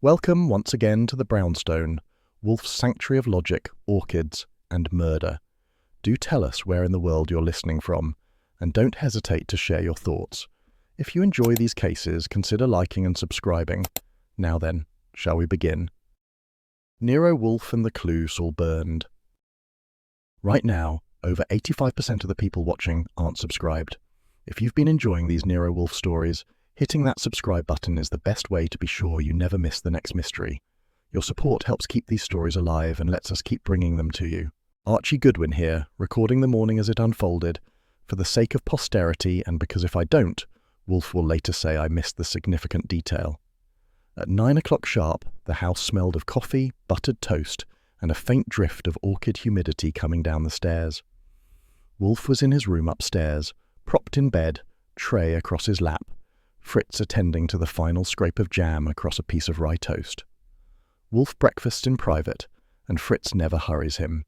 Welcome once again to the Brownstone, Wolfe's sanctuary of logic, orchids, and murder. Do tell us where in the world you're listening from, and don't hesitate to share your thoughts. If you enjoy these cases, consider liking and subscribing. Now then, shall we begin? Nero Wolfe and the clue Saul burned. Right now, over 85% of the people watching aren't subscribed. If you've been enjoying these Nero Wolfe stories, hitting that subscribe button is the best way to be sure you never miss the next mystery. Your support helps keep these stories alive and lets us keep bringing them to you. Archie Goodwin here, recording the morning as it unfolded, for the sake of posterity and because if I don't, Wolfe will later say I missed the significant detail. At 9 o'clock sharp, the house smelled of coffee, buttered toast, and a faint drift of orchid humidity coming down the stairs. Wolfe was in his room upstairs, propped in bed, tray across his lap, Fritz attending to the final scrape of jam across a piece of rye toast. Wolfe breakfasts in private, and Fritz never hurries him.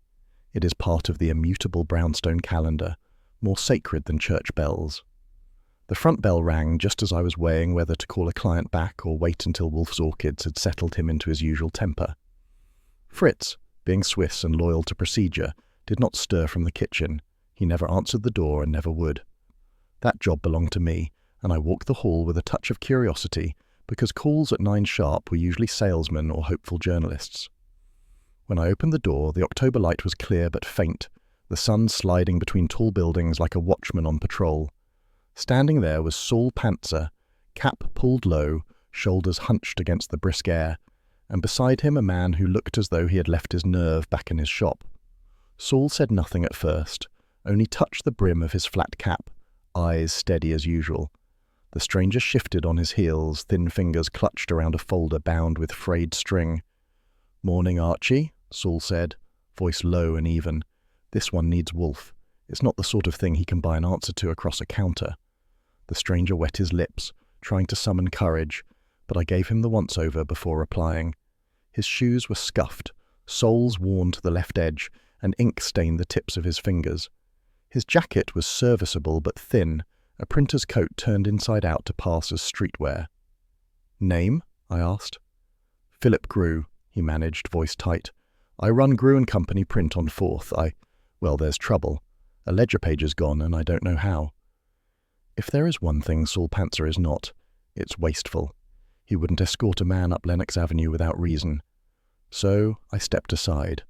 It is part of the immutable brownstone calendar, more sacred than church bells. The front bell rang just as I was weighing whether to call a client back or wait until Wolfe's orchids had settled him into his usual temper. Fritz, being Swiss and loyal to procedure, did not stir from the kitchen. He never answered the door and never would. That job belonged to me, and I walked the hall with a touch of curiosity because calls at 9 sharp were usually salesmen or hopeful journalists. When I opened the door, the October light was clear but faint, the sun sliding between tall buildings like a watchman on patrol. Standing there was Saul Panzer, cap pulled low, shoulders hunched against the brisk air, and beside him a man who looked as though he had left his nerve back in his shop. Saul said nothing at first, only touched the brim of his flat cap, eyes steady as usual. The stranger shifted on his heels, thin fingers clutched around a folder bound with frayed string. "Morning, Archie," Saul said, voice low and even. "This one needs Wolfe. It's not the sort of thing he can buy an answer to across a counter." The stranger wet his lips, trying to summon courage, but I gave him the once-over before replying. His shoes were scuffed, soles worn to the left edge, and ink stained the tips of his fingers. His jacket was serviceable but thin, a printer's coat turned inside out to pass as streetwear. "Name?" I asked. "Philip Grew," he managed, voice tight. "I run Grew & Company print on 4th. Well, there's trouble. A ledger page is gone, and I don't know how." If there is one thing Saul Panzer is not, it's wasteful. He wouldn't escort a man up Lenox Avenue without reason. So I stepped aside.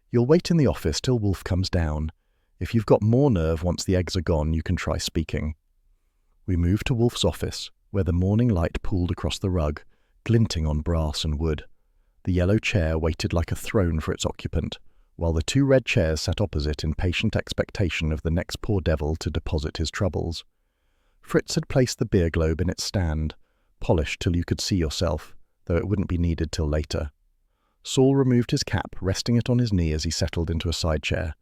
"You'll wait in the office till Wolfe comes down. If you've got more nerve once the eggs are gone, you can try speaking." We moved to Wolfe's office, where the morning light pooled across the rug, glinting on brass and wood. The yellow chair waited like a throne for its occupant, while the 2 red chairs sat opposite in patient expectation of the next poor devil to deposit his troubles. Fritz had placed the beer globe in its stand, polished till you could see yourself, though it wouldn't be needed till later. Saul removed his cap, resting it on his knee as he settled into a side chair.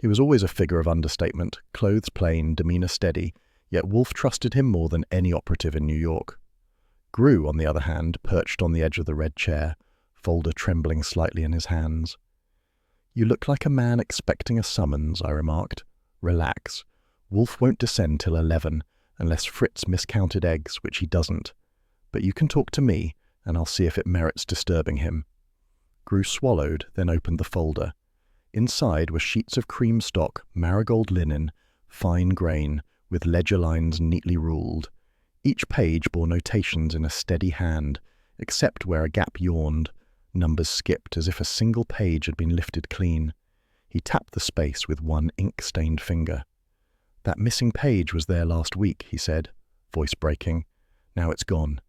He was always a figure of understatement, clothes plain, demeanour steady, yet Wolfe trusted him more than any operative in New York. Grew, on the other hand, perched on the edge of the red chair, folder trembling slightly in his hands. "You look like a man expecting a summons," I remarked. "Relax. Wolfe won't descend till 11, unless Fritz miscounted eggs, which he doesn't. But you can talk to me, and I'll see if it merits disturbing him." Grew swallowed, then opened the folder. Inside were sheets of cream stock, marigold linen, fine grain, with ledger lines neatly ruled. Each page bore notations in a steady hand, except where a gap yawned. Numbers skipped as if a single page had been lifted clean. He tapped the space with one ink-stained finger. "That missing page was there last week," he said, voice breaking. "Now it's gone.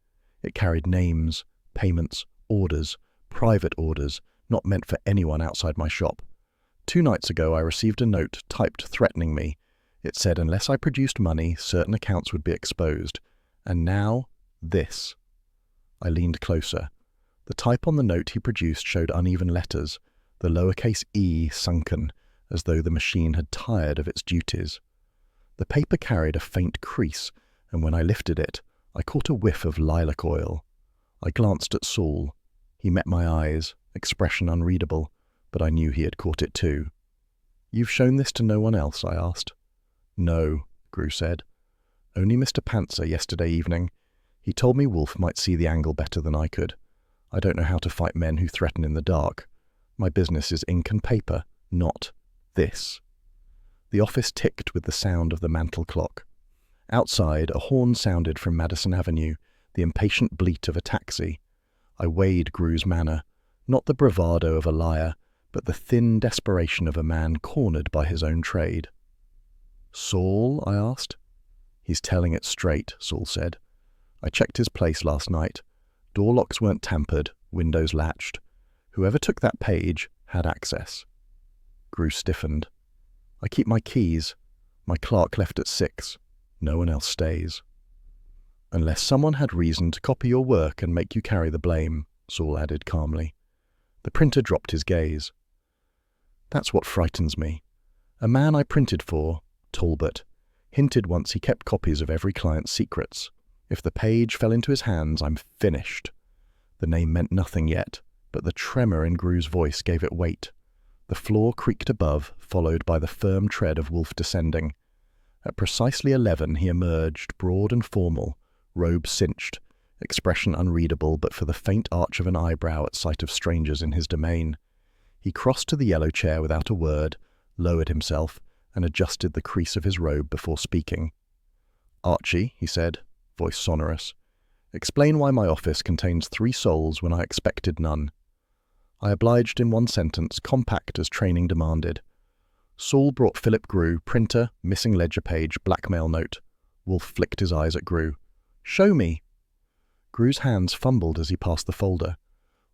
It carried names, payments, orders, private orders, not meant for anyone outside my shop. 2 nights ago I received a note typed threatening me. It said unless I produced money, certain accounts would be exposed. And now, this." I leaned closer. The type on the note he produced showed uneven letters, the lowercase e sunken, as though the machine had tired of its duties. The paper carried a faint crease, and when I lifted it, I caught a whiff of lilac oil. I glanced at Saul. He met my eyes, expression unreadable, but I knew he had caught it too. "You've shown this to no one else?" I asked. "No," Grew said. "Only Mr. Panzer yesterday evening. He told me Wolfe might see the angle better than I could. I don't know how to fight men who threaten in the dark. My business is ink and paper, not this. The office ticked with the sound of the mantel clock. Outside, a horn sounded from Madison Avenue, the impatient bleat of a taxi. I weighed Gru's manner, not the bravado of a liar, but the thin desperation of a man cornered by his own trade. "Saul?" I asked. "He's telling it straight," Saul said. "I checked his place last night. Door locks weren't tampered, windows latched. Whoever took that page had access." Gru stiffened. "I keep my keys. My clerk left at 6. No one else stays." "Unless someone had reason to copy your work and make you carry the blame," Saul added calmly. The printer dropped his gaze. "That's what frightens me. A man I printed for, Talbot, hinted once he kept copies of every client's secrets. If the page fell into his hands, I'm finished." The name meant nothing yet, but the tremor in Gru's voice gave it weight. The floor creaked above, followed by the firm tread of Wolfe descending. At precisely 11 he emerged, broad and formal, robe cinched, expression unreadable but for the faint arch of an eyebrow at sight of strangers in his domain. He crossed to the yellow chair without a word, lowered himself, and adjusted the crease of his robe before speaking. "Archie," he said, voice sonorous, "explain why my office contains 3 souls when I expected none." I obliged in one sentence, compact as training demanded. Saul brought Philip Gru, printer, missing ledger page, blackmail note. Wolfe flicked his eyes at Gru. "Show me." Gru's hands fumbled as he passed the folder.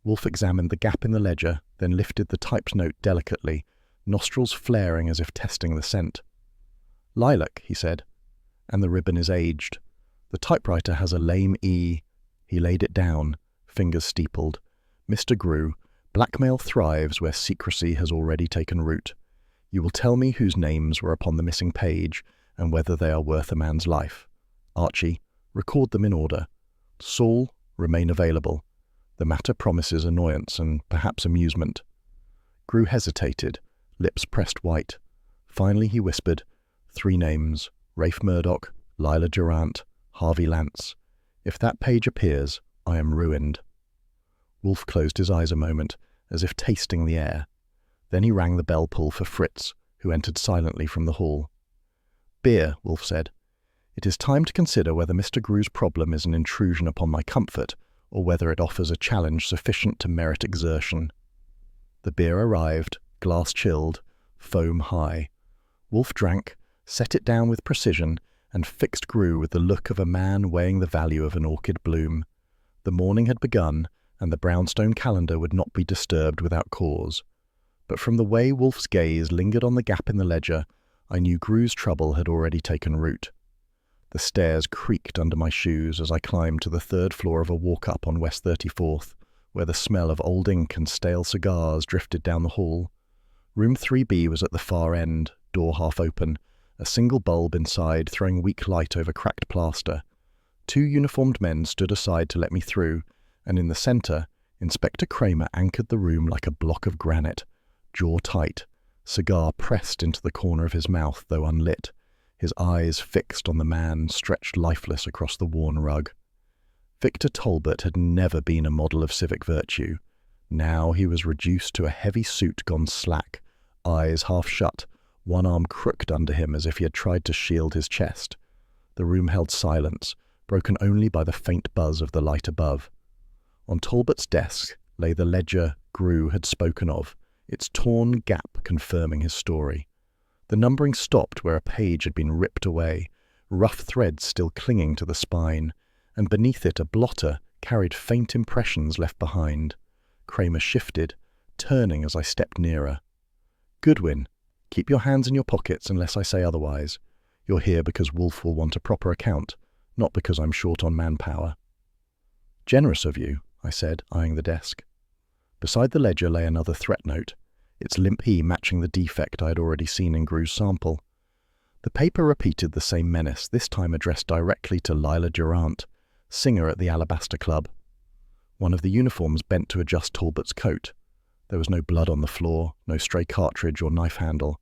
Wolfe examined the gap in the ledger, then lifted the typed note delicately, nostrils flaring as if testing the scent. "Lilac," he said, "and the ribbon is aged. The typewriter has a lame E." He laid it down, fingers steepled. "Mr. Gru, blackmail thrives where secrecy has already taken root. You will tell me whose names were upon the missing page and whether they are worth a man's life. Archie, record them in order. Saul, remain available. The matter promises annoyance and perhaps amusement." Gru hesitated, lips pressed white. Finally he whispered, 3 names, Rafe Murdoch, Lila Durant, Harvey Lance. If that page appears, I am ruined." Wolfe closed his eyes a moment, as if tasting the air. Then he rang the bell pull for Fritz, who entered silently from the hall. "Beer," Wolfe said. "It is time to consider whether Mr. Gru's problem is an intrusion upon my comfort, or whether it offers a challenge sufficient to merit exertion." The beer arrived, glass chilled, foam high. Wolfe drank, set it down with precision, and fixed Gru with the look of a man weighing the value of an orchid bloom. The morning had begun, and the brownstone calendar would not be disturbed without cause. But from the way Wolfe's gaze lingered on the gap in the ledger, I knew Gru's trouble had already taken root. The stairs creaked under my shoes as I climbed to the 3rd floor of a walk-up on West 34th, where the smell of old ink and stale cigars drifted down the hall. Room 3B was at the far end, door half open, a single bulb inside throwing weak light over cracked plaster. 2 uniformed men stood aside to let me through, and in the centre, Inspector Kramer anchored the room like a block of granite, jaw tight, cigar pressed into the corner of his mouth though unlit, his eyes fixed on the man stretched lifeless across the worn rug. Victor Talbot had never been a model of civic virtue. Now he was reduced to a heavy suit gone slack, eyes half shut, one arm crooked under him as if he had tried to shield his chest. The room held silence, broken only by the faint buzz of the light above. On Talbot's desk lay the ledger Gru had spoken of, its torn gap confirming his story. The numbering stopped where a page had been ripped away, rough threads still clinging to the spine, and beneath it a blotter carried faint impressions left behind. Kramer shifted, turning as I stepped nearer. "Goodwin, keep your hands in your pockets unless I say otherwise. You're here because Wolfe will want a proper account, not because I'm short on manpower." "Generous of you," I said, eyeing the desk. Beside the ledger lay another threat note, its limp E matching the defect I had already seen in Gru's sample. The paper repeated the same menace, this time addressed directly to Lila Durant, singer at the Alabaster Club. One of the uniforms bent to adjust Talbot's coat. There was no blood on the floor, no stray cartridge or knife handle.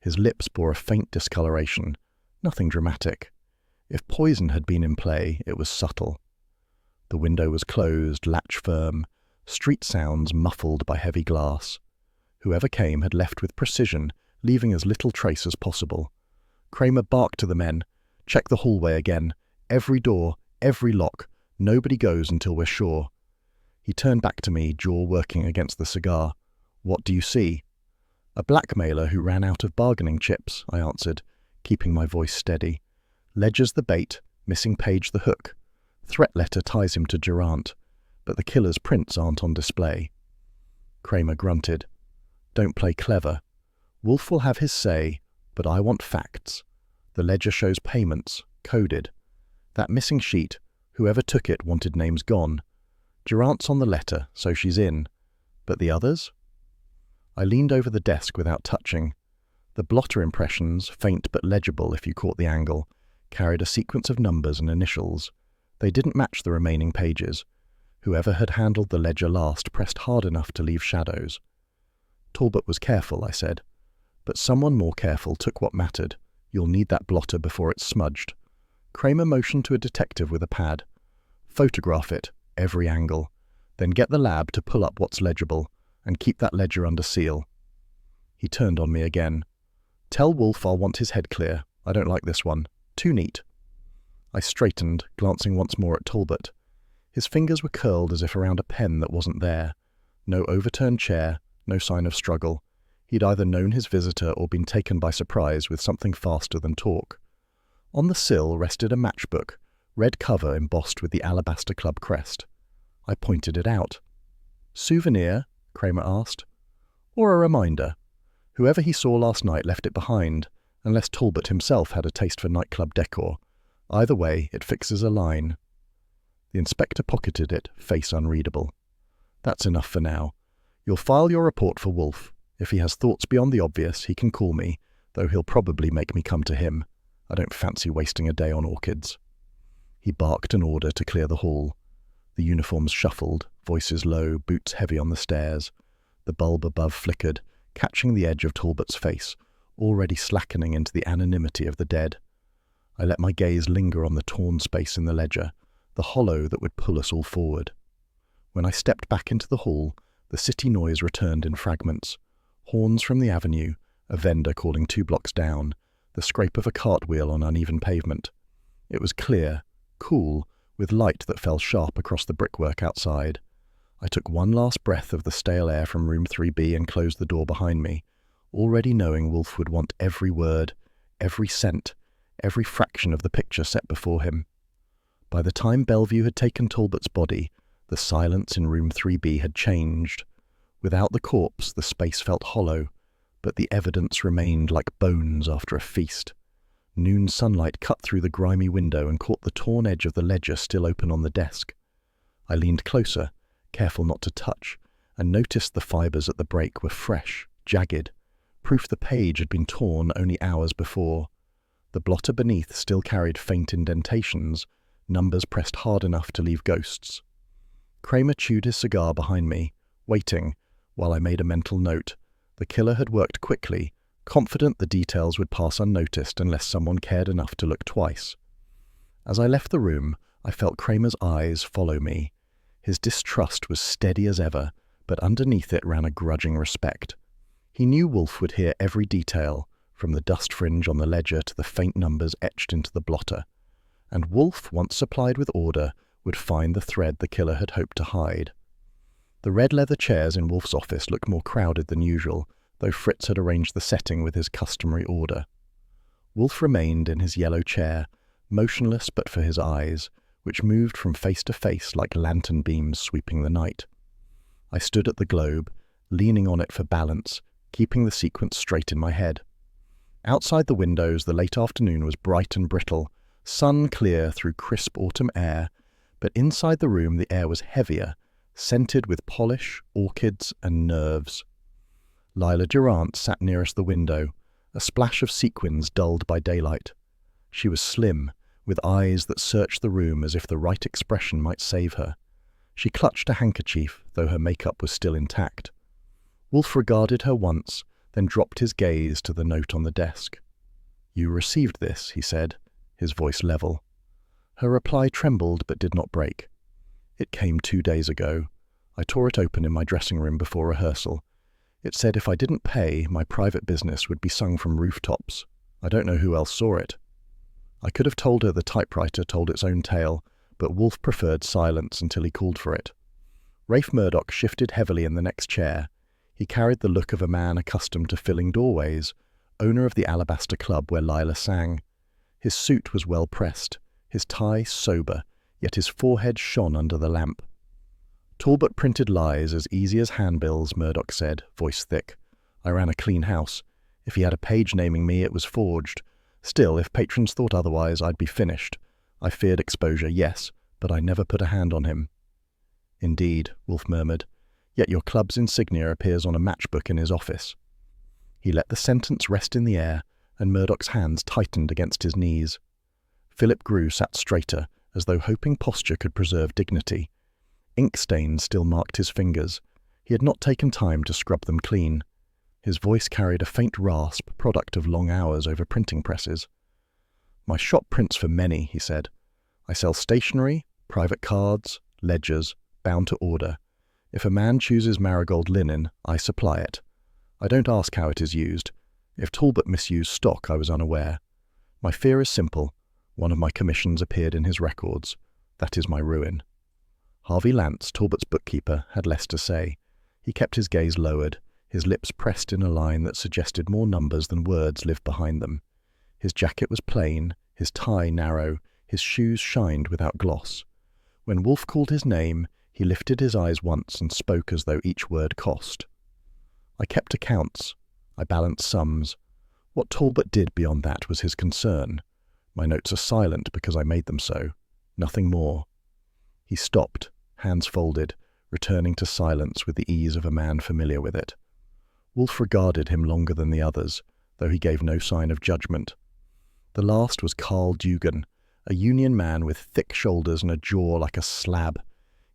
His lips bore a faint discoloration, nothing dramatic. If poison had been in play, it was subtle. The window was closed, latch firm, street sounds muffled by heavy glass. Whoever came had left with precision, leaving as little trace as possible. Kramer barked to the men, "Check the hallway again. Every door, every lock. Nobody goes until we're sure." He turned back to me, jaw working against the cigar. "What do you see?" "A blackmailer who ran out of bargaining chips," I answered, keeping my voice steady. "Ledger's the bait, missing Page the hook. Threat letter ties him to Durant, but the killer's prints aren't on display." Kramer grunted. "Don't play clever. Wolfe will have his say, but I want facts. The ledger shows payments, coded. That missing sheet, whoever took it wanted names gone. Durant's on the letter, so she's in. But the others?" I leaned over the desk without touching. The blotter impressions, faint but legible if you caught the angle, carried a sequence of numbers and initials. They didn't match the remaining pages. Whoever had handled the ledger last pressed hard enough to leave shadows. "Talbot was careful," I said. "But someone more careful took what mattered. You'll need that blotter before it's smudged." Kramer motioned to a detective with a pad. "Photograph it, every angle. Then get the lab to pull up what's legible, and keep that ledger under seal." He turned on me again. "Tell Wolfe I'll want his head clear. I don't like this one. Too neat." I straightened, glancing once more at Talbot. His fingers were curled as if around a pen that wasn't there. No overturned chair, no sign of struggle. He'd either known his visitor or been taken by surprise with something faster than talk. On the sill rested a matchbook, red cover embossed with the Alabaster Club crest. I pointed it out. "Souvenir?" Kramer asked. "Or a reminder? Whoever he saw last night left it behind, unless Talbot himself had a taste for nightclub decor. Either way, it fixes a line." The inspector pocketed it, face unreadable. "That's enough for now. You'll file your report for Wolfe. If he has thoughts beyond the obvious, he can call me, though he'll probably make me come to him. I don't fancy wasting a day on orchids." He barked an order to clear the hall. The uniforms shuffled, voices low, boots heavy on the stairs. The bulb above flickered, catching the edge of Talbot's face, already slackening into the anonymity of the dead. I let my gaze linger on the torn space in the ledger, the hollow that would pull us all forward. When I stepped back into the hall, the city noise returned in fragments. Horns from the avenue, a vendor calling 2 blocks down, the scrape of a cartwheel on uneven pavement. It was clear, cool, with light that fell sharp across the brickwork outside. I took one last breath of the stale air from room 3B and closed the door behind me, already knowing Wolfe would want every word, every scent, every fraction of the picture set before him. By the time Bellevue had taken Talbot's body, the silence in room 3B had changed. Without the corpse, the space felt hollow, but the evidence remained like bones after a feast. Noon sunlight cut through the grimy window and caught the torn edge of the ledger still open on the desk. I leaned closer, careful not to touch, and noticed the fibres at the break were fresh, jagged, proof the page had been torn only hours before. The blotter beneath still carried faint indentations, numbers pressed hard enough to leave ghosts. Kramer chewed his cigar behind me, waiting, while I made a mental note. The killer had worked quickly, confident the details would pass unnoticed unless someone cared enough to look twice. As I left the room, I felt Kramer's eyes follow me. His distrust was steady as ever, but underneath it ran a grudging respect. He knew Wolfe would hear every detail, from the dust fringe on the ledger to the faint numbers etched into the blotter. And Wolfe, once supplied with order, would find the thread the killer had hoped to hide. The red leather chairs in Wolfe's office looked more crowded than usual, though Fritz had arranged the setting with his customary order. Wolfe remained in his yellow chair, motionless but for his eyes, which moved from face to face like lantern beams sweeping the night. I stood at the globe, leaning on it for balance, keeping the sequence straight in my head. Outside the windows, the late afternoon was bright and brittle, sun clear through crisp autumn air, but inside the room the air was heavier, scented with polish, orchids, and nerves. Lila Durant sat nearest the window, a splash of sequins dulled by daylight. She was slim, with eyes that searched the room as if the right expression might save her. She clutched a handkerchief, though her makeup was still intact. Wolfe regarded her once, then dropped his gaze to the note on the desk. "You received this," he said, his voice level. Her reply trembled but did not break. "It came 2 days ago. I tore it open in my dressing room before rehearsal. It said if I didn't pay, my private business would be sung from rooftops. I don't know who else saw it. I could have told her the typewriter told its own tale, but Wolfe preferred silence until he called for it. Rafe Murdoch shifted heavily in the next chair. He carried the look of a man accustomed to filling doorways, owner of the Alabaster Club where Lila sang. His suit was well pressed, his tie sober, yet his forehead shone under the lamp. Talbot printed lies as easy as handbills, Murdoch said, voice thick. I ran a clean house. If he had a page naming me, it was forged. Still, if patrons thought otherwise, I'd be finished. I feared exposure, yes, but I never put a hand on him. Indeed, Wolfe murmured, yet your club's insignia appears on a matchbook in his office. He let the sentence rest in the air, and Murdoch's hands tightened against his knees. Philip Grew sat straighter, as though hoping posture could preserve dignity. Ink stains still marked his fingers. He had not taken time to scrub them clean. His voice carried a faint rasp, product of long hours over printing presses. My shop prints for many, he said. I sell stationery, private cards, ledgers, bound to order. If a man chooses marigold linen, I supply it. I don't ask how it is used. If Talbot misused stock, I was unaware. My fear is simple. One of my commissions appeared in his records. That is my ruin. Harvey Lance, Talbot's bookkeeper, had less to say. He kept his gaze lowered, his lips pressed in a line that suggested more numbers than words lived behind them. His jacket was plain, his tie narrow, his shoes shined without gloss. When Wolfe called his name, he lifted his eyes once and spoke as though each word cost. I kept accounts. I balanced sums. What Talbot did beyond that was his concern. My notes are silent because I made them so. Nothing more. He stopped, hands folded, returning to silence with the ease of a man familiar with it. Wolfe regarded him longer than the others, though he gave no sign of judgment. The last was Carl Dugan, a Union man with thick shoulders and a jaw like a slab.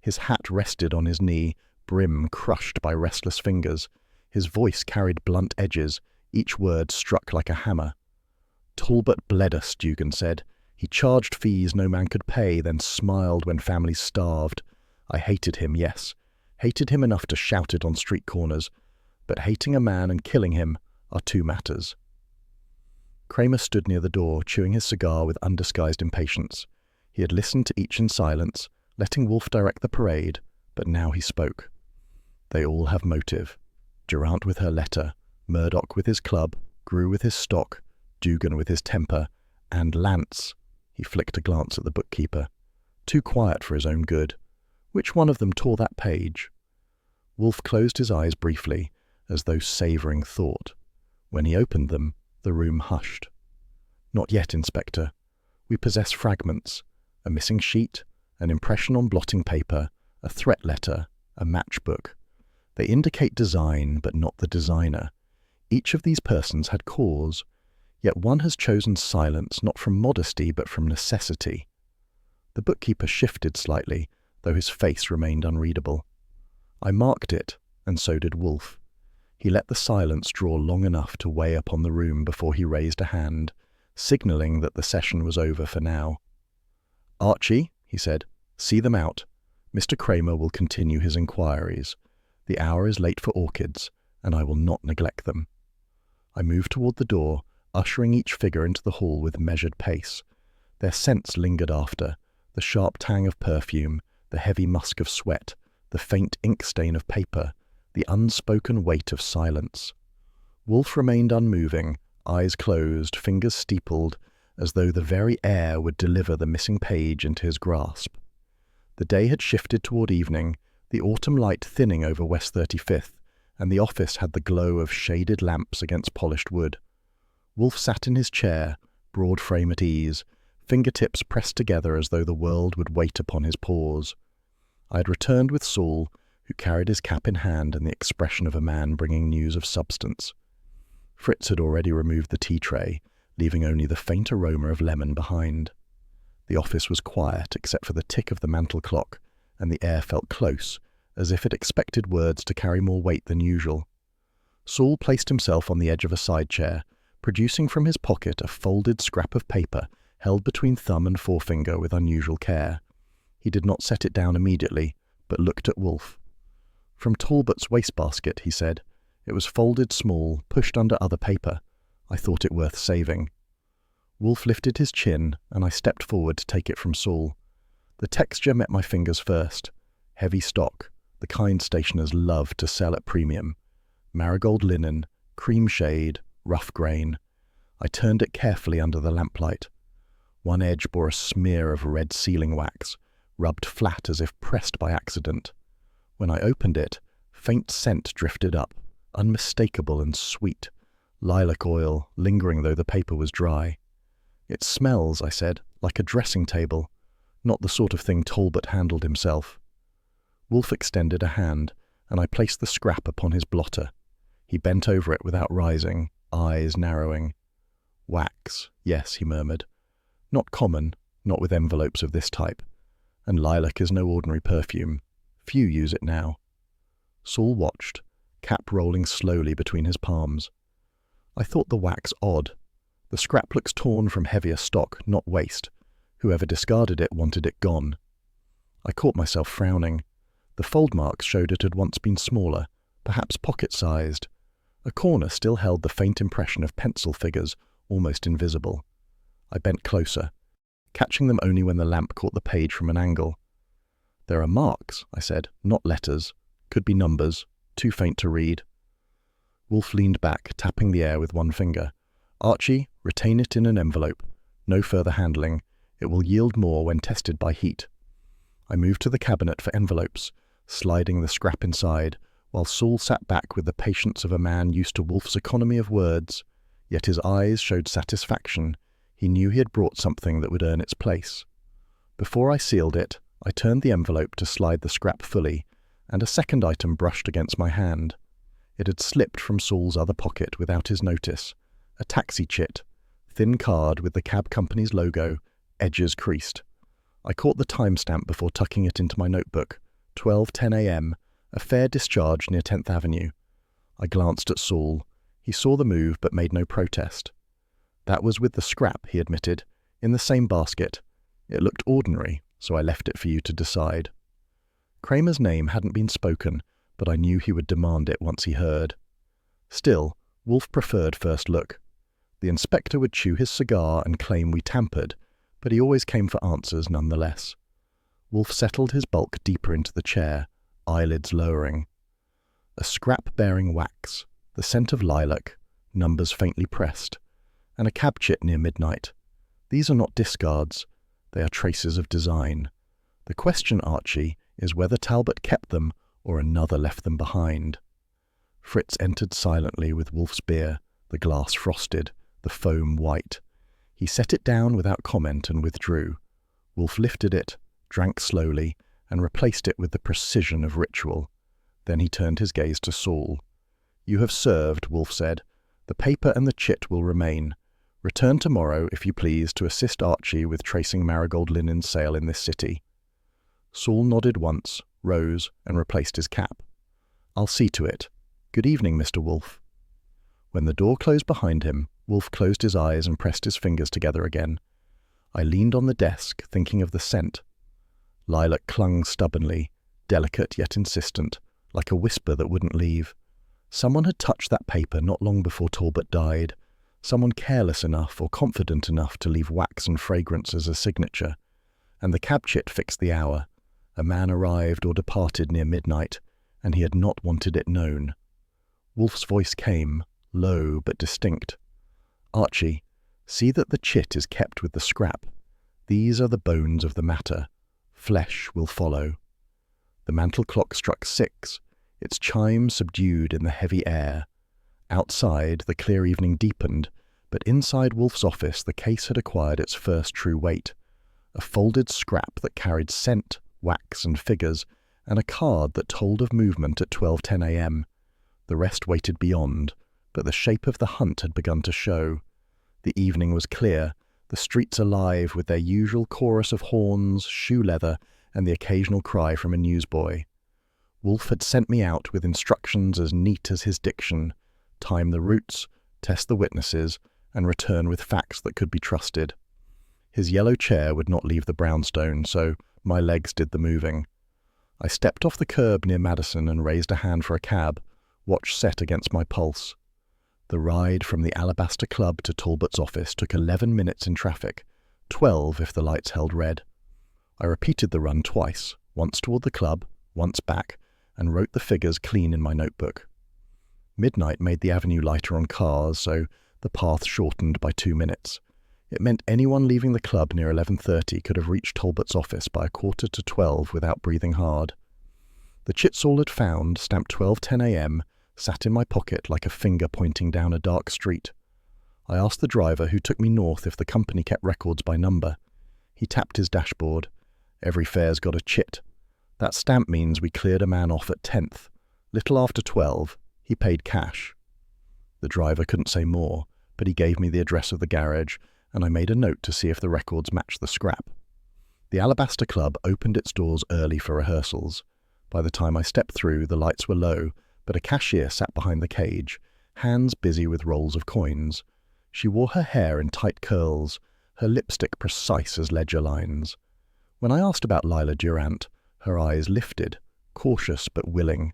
His hat rested on his knee, brim crushed by restless fingers. His voice carried blunt edges, each word struck like a hammer. Talbot bled us, Dugan said. He charged fees no man could pay, then smiled when families starved. I hated him, yes. Hated him enough to shout it on street corners. But hating a man and killing him are two matters. Kramer stood near the door, chewing his cigar with undisguised impatience. He had listened to each in silence, letting Wolfe direct the parade, but now he spoke. They all have motive. Durant with her letter, Murdoch with his club, Grew with his stock, Dugan with his temper, and Lance. He flicked a glance at the bookkeeper. Too quiet for his own good. Which one of them tore that page? Wolfe closed his eyes briefly, as though savouring thought. When he opened them, the room hushed. Not yet, Inspector. We possess fragments, a missing sheet, an impression on blotting paper, a threat letter, a matchbook. They indicate design, but not the designer. Each of these persons had cause, yet one has chosen silence not from modesty but from necessity. The bookkeeper shifted slightly, though his face remained unreadable. I marked it, and so did Wolfe. He let the silence draw long enough to weigh upon the room before he raised a hand, signalling that the session was over for now. Archie, he said, see them out. Mr. Kramer will continue his inquiries. The hour is late for orchids, and I will not neglect them. I moved toward the door, ushering each figure into the hall with measured pace. Their scents lingered after, the sharp tang of perfume, the heavy musk of sweat, the faint ink stain of paper, the unspoken weight of silence. Wolfe remained unmoving, eyes closed, fingers steepled, as though the very air would deliver the missing page into his grasp. The day had shifted toward evening, the autumn light thinning over West 35th, and the office had the glow of shaded lamps against polished wood. Wolfe sat in his chair, broad frame at ease, fingertips pressed together as though the world would wait upon his pause. I had returned with Saul, who carried his cap in hand and the expression of a man bringing news of substance. Fritz had already removed the tea tray, leaving only the faint aroma of lemon behind. The office was quiet except for the tick of the mantel clock, and the air felt close, as if it expected words to carry more weight than usual. Saul placed himself on the edge of a side chair, producing from his pocket a folded scrap of paper held between thumb and forefinger with unusual care. He did not set it down immediately, but looked at Wolfe. "From Talbot's wastebasket," he said. "It was folded small, pushed under other paper. I thought it worth saving." Wolfe lifted his chin, and I stepped forward to take it from Saul. The texture met my fingers first. Heavy stock, the kind stationers love to sell at premium. Marigold linen, cream shade, rough grain. I turned it carefully under the lamplight. One edge bore a smear of red sealing wax, rubbed flat as if pressed by accident. When I opened it, faint scent drifted up, unmistakable and sweet. Lilac oil, lingering though the paper was dry. "It smells," I said, "like a dressing table. Not the sort of thing Talbot handled himself." Wolfe extended a hand, and I placed the scrap upon his blotter. He bent over it without rising, eyes narrowing. "Wax, yes," he murmured. "Not common, not with envelopes of this type. And lilac is no ordinary perfume. Few use it now." Saul watched, cap rolling slowly between his palms. "I thought the wax odd. The scrap looks torn from heavier stock, not waste. Whoever discarded it wanted it gone." I caught myself frowning. The fold marks showed it had once been smaller, perhaps pocket-sized. A corner still held the faint impression of pencil figures, almost invisible. I bent closer, catching them only when the lamp caught the page from an angle. "There are marks," I said, "not letters. Could be numbers, too faint to read." Wolfe leaned back, tapping the air with one finger. "Archie, retain it in an envelope. No further handling. It will yield more when tested by heat." I moved to the cabinet for envelopes, sliding the scrap inside, while Saul sat back with the patience of a man used to Wolfe's economy of words. Yet his eyes showed satisfaction. He knew he had brought something that would earn its place. Before I sealed it, I turned the envelope to slide the scrap fully, and a second item brushed against my hand. It had slipped from Saul's other pocket without his notice. A taxi chit, thin card with the cab company's logo, edges creased. I caught the timestamp before tucking it into my notebook. 12:10 a.m., a fair discharge near 10th Avenue. I glanced at Saul. He saw the move but made no protest. "That was with the scrap," he admitted, "in the same basket. It looked ordinary, so I left it for you to decide." Kramer's name hadn't been spoken, but I knew he would demand it once he heard. Still, Wolfe preferred first look. The inspector would chew his cigar and claim we tampered, but he always came for answers nonetheless. Wolfe settled his bulk deeper into the chair, eyelids lowering. A scrap bearing wax, the scent of lilac, numbers faintly pressed, and a cab chit near midnight. These are not discards. They are traces of design. The question, Archie, is whether Talbot kept them or another left them behind. Fritz entered silently with Wolfe's beer, the glass frosted, the foam white. He set it down without comment and withdrew. Wolfe lifted it, drank slowly, and replaced it with the precision of ritual. Then he turned his gaze to Saul. "You have served," Wolfe said. "The paper and the chit will remain. Return tomorrow, if you please, to assist Archie with tracing Marigold Linen's sale in this city." Saul nodded once, rose, and replaced his cap. "I'll see to it. Good evening, Mr. Wolfe." When the door closed behind him, Wolfe closed his eyes and pressed his fingers together again. I leaned on the desk, thinking of the scent. Lilac clung stubbornly, delicate yet insistent, like a whisper that wouldn't leave. Someone had touched that paper not long before Talbot died. Someone careless enough or confident enough to leave wax and fragrance as a signature. And the cab chit fixed the hour. A man arrived or departed near midnight, and he had not wanted it known. Wolfe's voice came, low but distinct. "Archie, see that the chit is kept with the scrap. These are the bones of the matter. Flesh will follow." The mantel clock struck 6, its chime subdued in the heavy air. Outside, the clear evening deepened, but inside Wolfe's office the case had acquired its first true weight. A folded scrap that carried scent, wax and figures, and a card that told of movement at 12:10 a.m. The rest waited beyond, but the shape of the hunt had begun to show. The evening was clear, the streets alive with their usual chorus of horns, shoe leather, and the occasional cry from a newsboy. Wolfe had sent me out with instructions as neat as his diction: time the routes, test the witnesses, and return with facts that could be trusted. His yellow chair would not leave the brownstone, so my legs did the moving. I stepped off the curb near Madison and raised a hand for a cab, watch set against my pulse. The ride from the Alabaster Club to Talbot's office took 11 minutes in traffic, 12 if the lights held red. I repeated the run twice, once toward the club, once back, and wrote the figures clean in my notebook. Midnight made the avenue lighter on cars, so the path shortened by 2 minutes. It meant anyone leaving the club near 11:30 could have reached Talbot's office by 11:45 without breathing hard. The chit Saul had found, stamped 12:10 a.m., sat in my pocket like a finger pointing down a dark street. I asked the driver who took me north if the company kept records by number. He tapped his dashboard. Every fare's got a chit. That stamp means we cleared a man off at 10th. Little after 12, he paid cash. The driver couldn't say more, but he gave me the address of the garage, and I made a note to see if the records matched the scrap. The Alabaster Club opened its doors early for rehearsals. By the time I stepped through, the lights were low, but a cashier sat behind the cage, hands busy with rolls of coins. She wore her hair in tight curls, her lipstick precise as ledger lines. When I asked about Lila Durant, her eyes lifted, cautious but willing.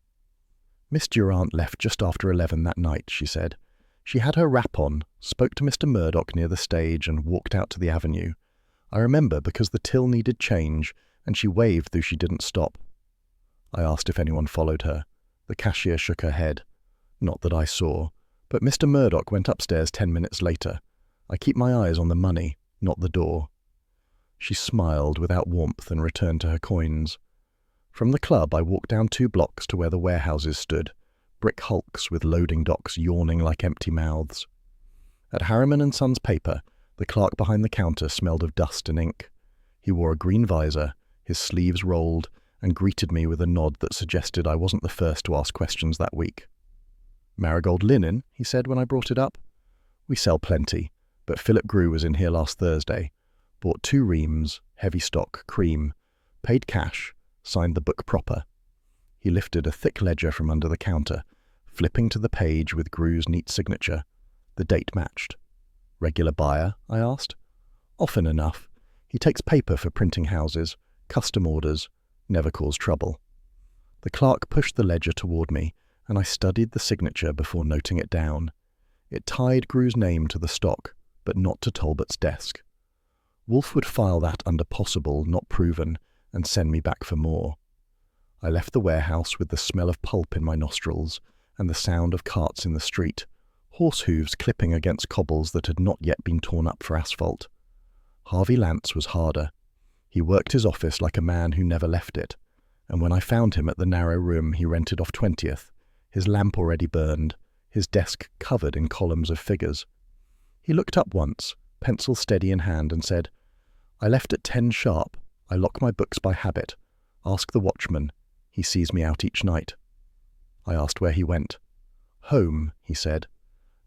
Miss Durant left just after 11 that night, she said. She had her wrap on, spoke to Mr. Murdoch near the stage and walked out to the avenue. I remember because the till needed change, and she waved though she didn't stop. I asked if anyone followed her. The cashier shook her head. Not that I saw, but Mr. Murdoch went upstairs 10 minutes later. I keep my eyes on the money, not the door. She smiled without warmth and returned to her coins. From the club I walked down 2 blocks to where the warehouses stood, brick hulks with loading docks yawning like empty mouths. At Harriman & Sons Paper, the clerk behind the counter smelled of dust and ink. He wore a green visor, his sleeves rolled, and greeted me with a nod that suggested I wasn't the first to ask questions that week. "Marigold linen," he said when I brought it up. "We sell plenty, but Philip Grew was in here last Thursday. Bought 2 reams, heavy stock, cream, paid cash, signed the book proper." He lifted a thick ledger from under the counter, flipping to the page with Grew's neat signature. The date matched. "Regular buyer?" I asked. "Often enough. He takes paper for printing houses, custom orders, never cause trouble." The clerk pushed the ledger toward me, and I studied the signature before noting it down. It tied Grew's name to the stock, but not to Talbot's desk. Wolfe would file that under possible, not proven, and send me back for more. I left the warehouse with the smell of pulp in my nostrils and the sound of carts in the street, horse hooves clipping against cobbles that had not yet been torn up for asphalt. Harvey Lance was harder. He worked his office like a man who never left it, and when I found him at the narrow room he rented off 20th, his lamp already burned, his desk covered in columns of figures. He looked up once, pencil steady in hand, and said, "I left at 10 sharp. I lock my books by habit. Ask the watchman. He sees me out each night." I asked where he went. "Home," he said.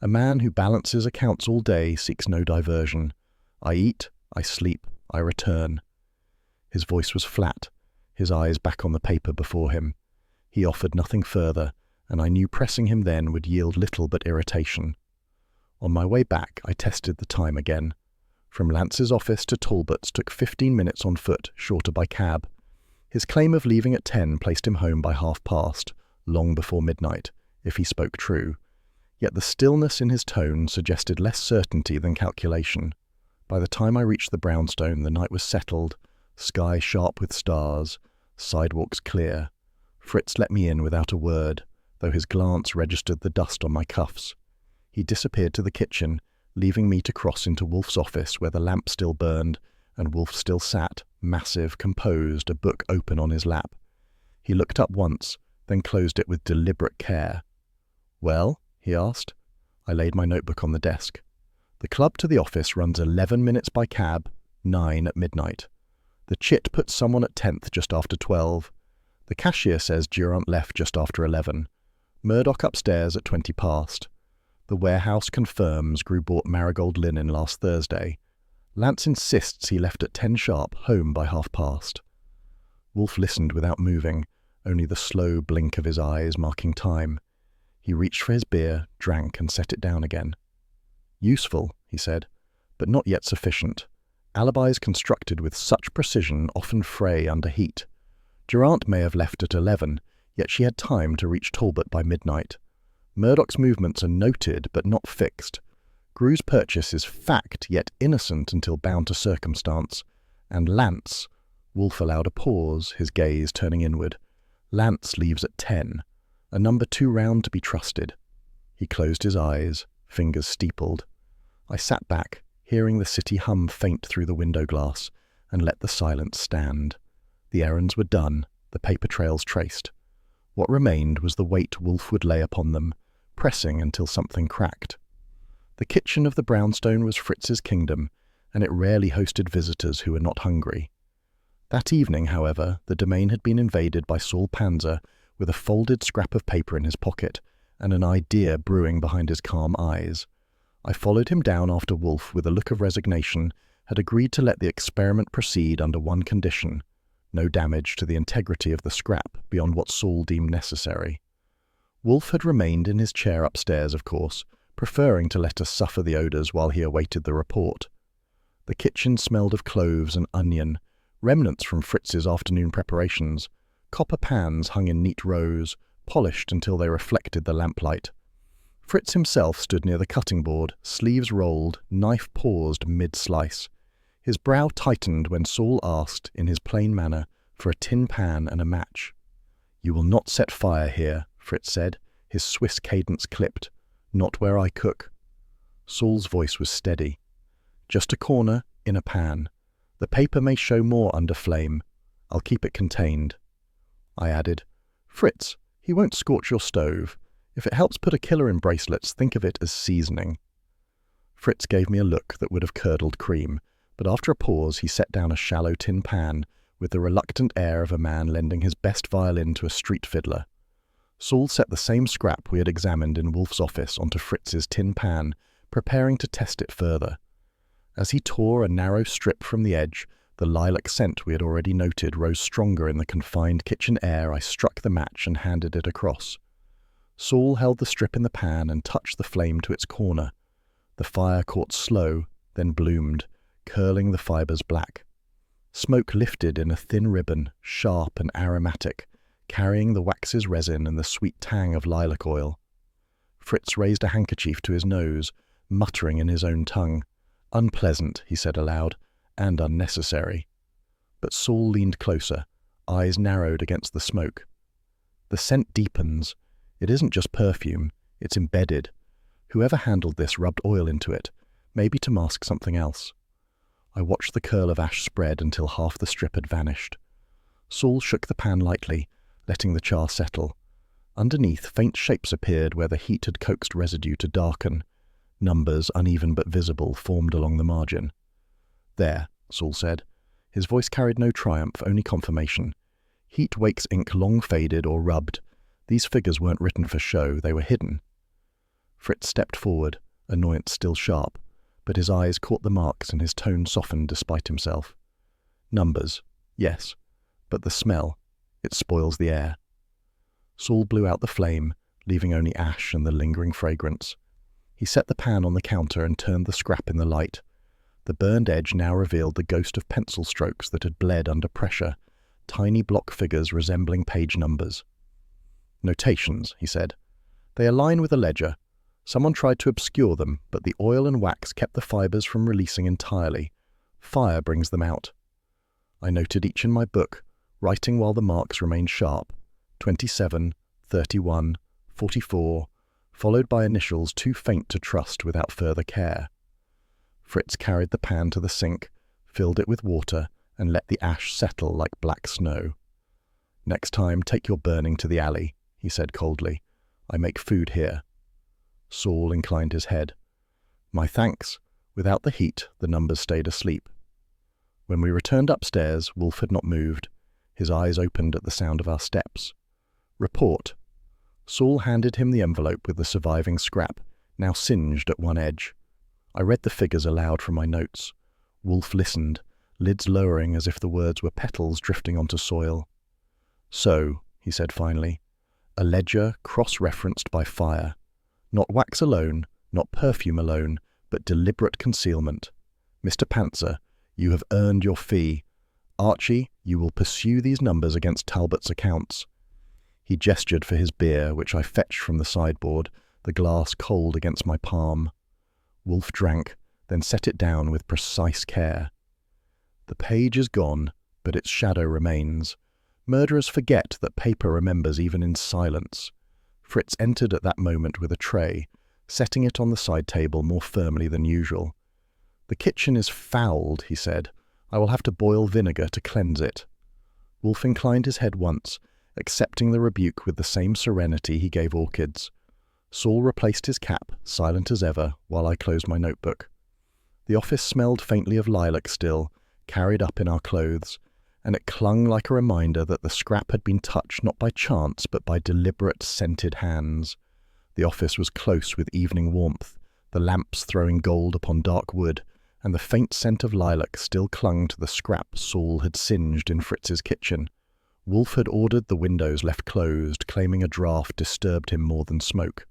"A man who balances accounts all day seeks no diversion. I eat, I sleep, I return." His voice was flat, his eyes back on the paper before him. He offered nothing further, and I knew pressing him then would yield little but irritation. On my way back, I tested the time again. From Lance's office to Talbot's took 15 minutes on foot, shorter by cab. His claim of leaving at 10 placed him home by 1:30, long before midnight, if he spoke true. Yet the stillness in his tone suggested less certainty than calculation. By the time I reached the brownstone, the night was settled, sky sharp with stars, sidewalks clear. Fritz let me in without a word, though his glance registered the dust on my cuffs. He disappeared to the kitchen, leaving me to cross into Wolfe's office where the lamp still burned, and Wolfe still sat, massive, composed, a book open on his lap. He looked up once, then closed it with deliberate care. "Well?" he asked. I laid my notebook on the desk. "The club to the office runs 11 minutes by cab, 9 at midnight. The chit puts someone at 10th just after 12. The cashier says Durant left just after 11. Murdoch upstairs at 20 past. The warehouse confirms Grew bought Marigold linen last Thursday. Lance insists he left at 10 sharp, home by 1:30. Wolfe listened without moving, only the slow blink of his eyes marking time. He reached for his beer, drank, and set it down again. "Useful," he said, "but not yet sufficient. Alibis constructed with such precision often fray under heat. Durant may have left at 11, yet she had time to reach Talbot by midnight. Murdoch's movements are noted but not fixed. Gru's purchase is fact yet innocent until bound to circumstance. And Lance— Wolfe allowed a pause, his gaze turning inward. Lance leaves at 10, a number too round to be trusted. He closed his eyes, fingers steepled. I sat back, hearing the city hum faint through the window glass, and let the silence stand. The errands were done, the paper trails traced. What remained was the weight Wolfe would lay upon them, pressing until something cracked. The kitchen of the brownstone was Fritz's kingdom, and it rarely hosted visitors who were not hungry. That evening, however, the domain had been invaded by Saul Panzer with a folded scrap of paper in his pocket and an idea brewing behind his calm eyes. I followed him down after Wolfe with a look of resignation had agreed to let the experiment proceed under one condition: no damage to the integrity of the scrap beyond what Saul deemed necessary. Wolfe had remained in his chair upstairs, of course, preferring to let us suffer the odours while he awaited the report. The kitchen smelled of cloves and onion, remnants from Fritz's afternoon preparations. Copper pans hung in neat rows, polished until they reflected the lamplight. Fritz himself stood near the cutting board, sleeves rolled, knife paused mid-slice. His brow tightened when Saul asked, in his plain manner, for a tin pan and a match. "You will not set fire here," Fritz said, his Swiss cadence clipped. "Not where I cook." Saul's voice was steady. "Just a corner, in a pan. The paper may show more under flame. I'll keep it contained." I added, "Fritz, he won't scorch your stove. If it helps put a killer in bracelets, think of it as seasoning." Fritz gave me a look that would have curdled cream, but after a pause he set down a shallow tin pan with the reluctant air of a man lending his best violin to a street fiddler. Saul set the same scrap we had examined in Wolfe's office onto Fritz's tin pan, preparing to test it further. As he tore a narrow strip from the edge, the lilac scent we had already noted rose stronger in the confined kitchen air. I struck the match and handed it across. Saul held the strip in the pan and touched the flame to its corner. The fire caught slow, then bloomed, curling the fibres black. Smoke lifted in a thin ribbon, sharp and aromatic, carrying the wax's resin and the sweet tang of lilac oil. Fritz raised a handkerchief to his nose, muttering in his own tongue. "Unpleasant," he said aloud, "and unnecessary." But Saul leaned closer, eyes narrowed against the smoke. "The scent deepens. It isn't just perfume, it's embedded. Whoever handled this rubbed oil into it, maybe to mask something else." I watched the curl of ash spread until half the strip had vanished. Saul shook the pan lightly, letting the char settle. Underneath, faint shapes appeared where the heat had coaxed residue to darken. Numbers, uneven but visible, formed along the margin. "There," Saul said. His voice carried no triumph, only confirmation. "Heat wakes ink long faded or rubbed. These figures weren't written for show, they were hidden." Fritz stepped forward, annoyance still sharp, but his eyes caught the marks and his tone softened despite himself. "Numbers, yes, but the smell, it spoils the air." Saul blew out the flame, leaving only ash and the lingering fragrance. He set the pan on the counter and turned the scrap in the light. The burned edge now revealed the ghost of pencil strokes that had bled under pressure, tiny block figures resembling page numbers. "Notations," he said. "They align with a ledger. Someone tried to obscure them, but the oil and wax kept the fibres from releasing entirely. Fire brings them out." I noted each in my book, writing while the marks remained sharp. 27, 31, 44, followed by initials too faint to trust without further care. Fritz carried the pan to the sink, filled it with water, and let the ash settle like black snow. "Next time, take your burning to the alley," he said coldly. "I make food here." Saul inclined his head. "My thanks. Without the heat, the numbers stayed asleep." When we returned upstairs, Wolfe had not moved. His eyes opened at the sound of our steps. "Report." Saul handed him the envelope with the surviving scrap, now singed at one edge. I read the figures aloud from my notes. Wolfe listened, lids lowering as if the words were petals drifting onto soil. "So," he said finally, "a ledger cross-referenced by fire. Not wax alone, not perfume alone, but deliberate concealment. Mr. Panzer, you have earned your fee. Archie, You will pursue these numbers against Talbot's accounts. He gestured for his beer, which I fetched from the sideboard, the glass cold against my palm. Wolfe drank, then set it down with precise care. The page is gone, but its shadow remains. Murderers forget that paper remembers even in silence. Fritz entered at that moment with a tray, setting it on the side table more firmly than usual. "The kitchen is fouled," he said. "I will have to boil vinegar to cleanse it." Wolfe inclined his head once, accepting the rebuke with the same serenity he gave orchids. Saul replaced his cap, silent as ever, while I closed my notebook. The office smelled faintly of lilac still, carried up in our clothes, and it clung like a reminder that the scrap had been touched not by chance but by deliberate, scented hands. The office was close with evening warmth, the lamps throwing gold upon dark wood, and the faint scent of lilac still clung to the scrap Saul had singed in Fritz's kitchen. Wolfe had ordered the windows left closed, claiming a draught disturbed him more than smoke.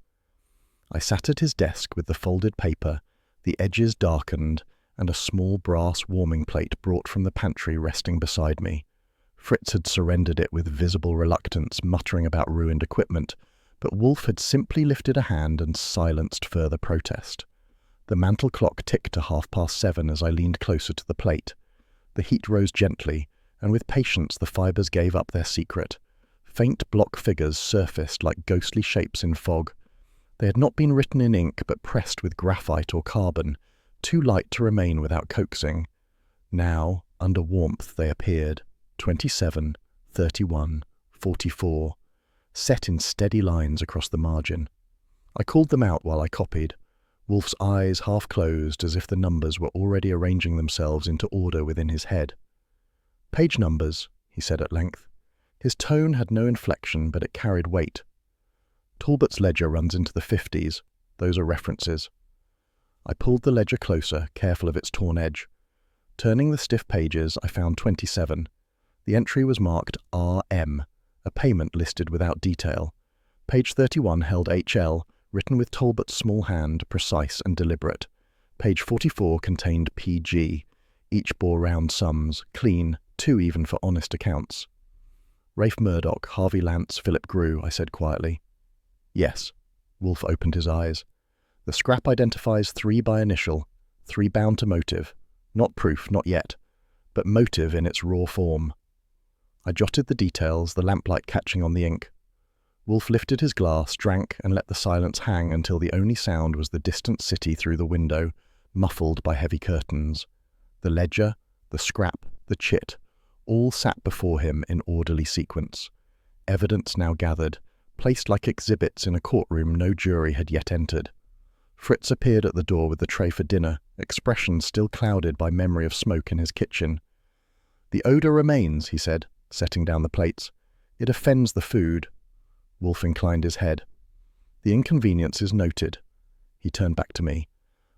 I sat at his desk with the folded paper, the edges darkened, and a small brass warming plate brought from the pantry resting beside me. Fritz had surrendered it with visible reluctance, muttering about ruined equipment, but Wolfe had simply lifted a hand and silenced further protest. The mantel clock ticked to 7:30 as I leaned closer to the plate. The heat rose gently, and with patience the fibres gave up their secret. Faint block figures surfaced like ghostly shapes in fog. They had not been written in ink but pressed with graphite or carbon, too light to remain without coaxing. Now, under warmth, they appeared, 27, 31, 44, set in steady lines across the margin. I called them out while I copied, Wolfe's eyes half closed as if the numbers were already arranging themselves into order within his head. "Page numbers," he said at length. His tone had no inflection, but it carried weight. "Talbot's ledger runs into the 50s. Those are references." I pulled the ledger closer, careful of its torn edge. Turning the stiff pages, I found 27. The entry was marked RM, a payment listed without detail. Page 31 held HL, written with Talbot's small hand, precise and deliberate. Page 44 contained PG. Each bore round sums, clean, 2 even for honest accounts. "Rafe Murdoch, Harvey Lance, Philip Grew," I said quietly. "Yes." Wolfe opened his eyes. "The scrap identifies 3 by initial, 3 bound to motive. Not proof, not yet, but motive in its raw form." I jotted the details, the lamplight catching on the ink. Wolfe lifted his glass, drank, and let the silence hang until the only sound was the distant city through the window, muffled by heavy curtains. The ledger, the scrap, the chit, all sat before him in orderly sequence. Evidence now gathered, placed like exhibits in a courtroom no jury had yet entered. Fritz appeared at the door with the tray for dinner, expression still clouded by memory of smoke in his kitchen. "The odour remains," he said, setting down the plates. "It offends the food." Wolfe inclined his head. "The inconvenience is noted." He turned back to me.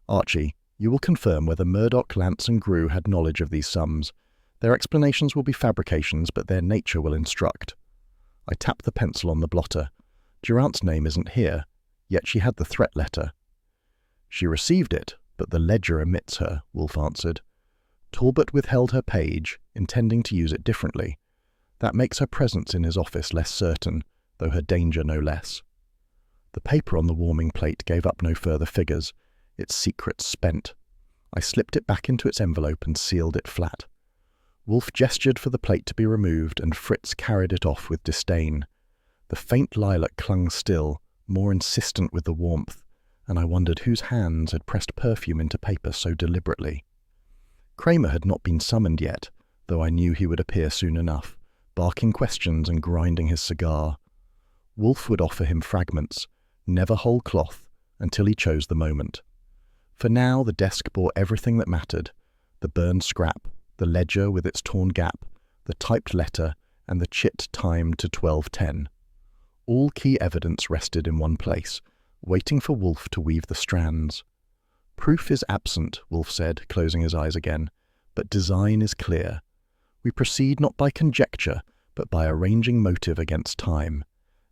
"Archie, you will confirm whether Murdoch, Lance and Grew had knowledge of these sums. Their explanations will be fabrications, but their nature will instruct." I tapped the pencil on the blotter. "Durant's name isn't here, yet she had the threat letter." "She received it, but the ledger omits her," Wolfe answered. "Talbot withheld her page, intending to use it differently. That makes her presence in his office less certain, though her danger no less." The paper on the warming plate gave up no further figures, its secrets spent. I slipped it back into its envelope and sealed it flat. Wolfe gestured for the plate to be removed, and Fritz carried it off with disdain. The faint lilac clung still, more insistent with the warmth, and I wondered whose hands had pressed perfume into paper so deliberately. Kramer had not been summoned yet, though I knew he would appear soon enough, barking questions and grinding his cigar. Wolfe would offer him fragments, never whole cloth, until he chose the moment. For now the desk bore everything that mattered: the burned scrap, the ledger with its torn gap, the typed letter, and the chit timed to 12:10. All key evidence rested in one place, waiting for Wolfe to weave the strands. "Proof is absent," Wolfe said, closing his eyes again, "but design is clear. We proceed not by conjecture, but by arranging motive against time.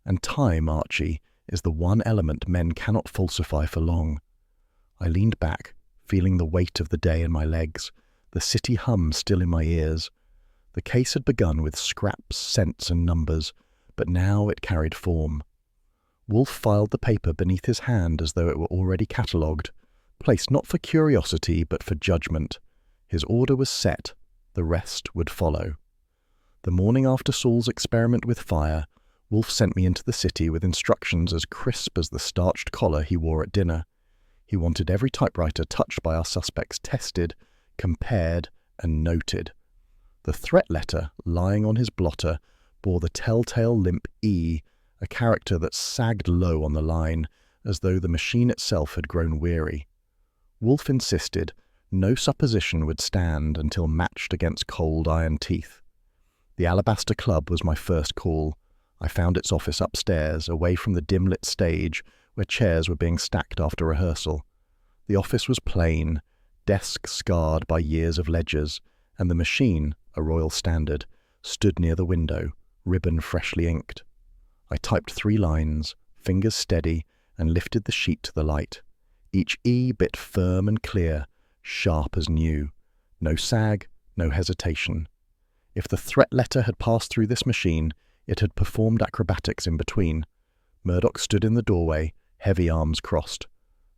And time, Archie, is the one element men cannot falsify for long." I leaned back, feeling the weight of the day in my legs, the city hum still in my ears. The case had begun with scraps, scents, and numbers, but now it carried form. Wolfe filed the paper beneath his hand as though it were already catalogued, placed not for curiosity but for judgment. His order was set. The rest would follow. The morning after Saul's experiment with fire, Wolfe sent me into the city with instructions as crisp as the starched collar he wore at dinner. He wanted every typewriter touched by our suspects tested, compared, and noted. The threat letter, lying on his blotter, bore the telltale limp E, a character that sagged low on the line, as though the machine itself had grown weary. Wolfe insisted no supposition would stand until matched against cold iron teeth. The Alabaster Club was my first call. I found its office upstairs, away from the dim-lit stage where chairs were being stacked after rehearsal. The office was plain, desks scarred by years of ledgers, and the machine, a royal standard, stood near the window, ribbon freshly inked. I typed 3 lines, fingers steady, and lifted the sheet to the light. Each E bit firm and clear, sharp as new. No sag, no hesitation. If the threat letter had passed through this machine, it had performed acrobatics in between. Murdoch stood in the doorway, heavy arms crossed.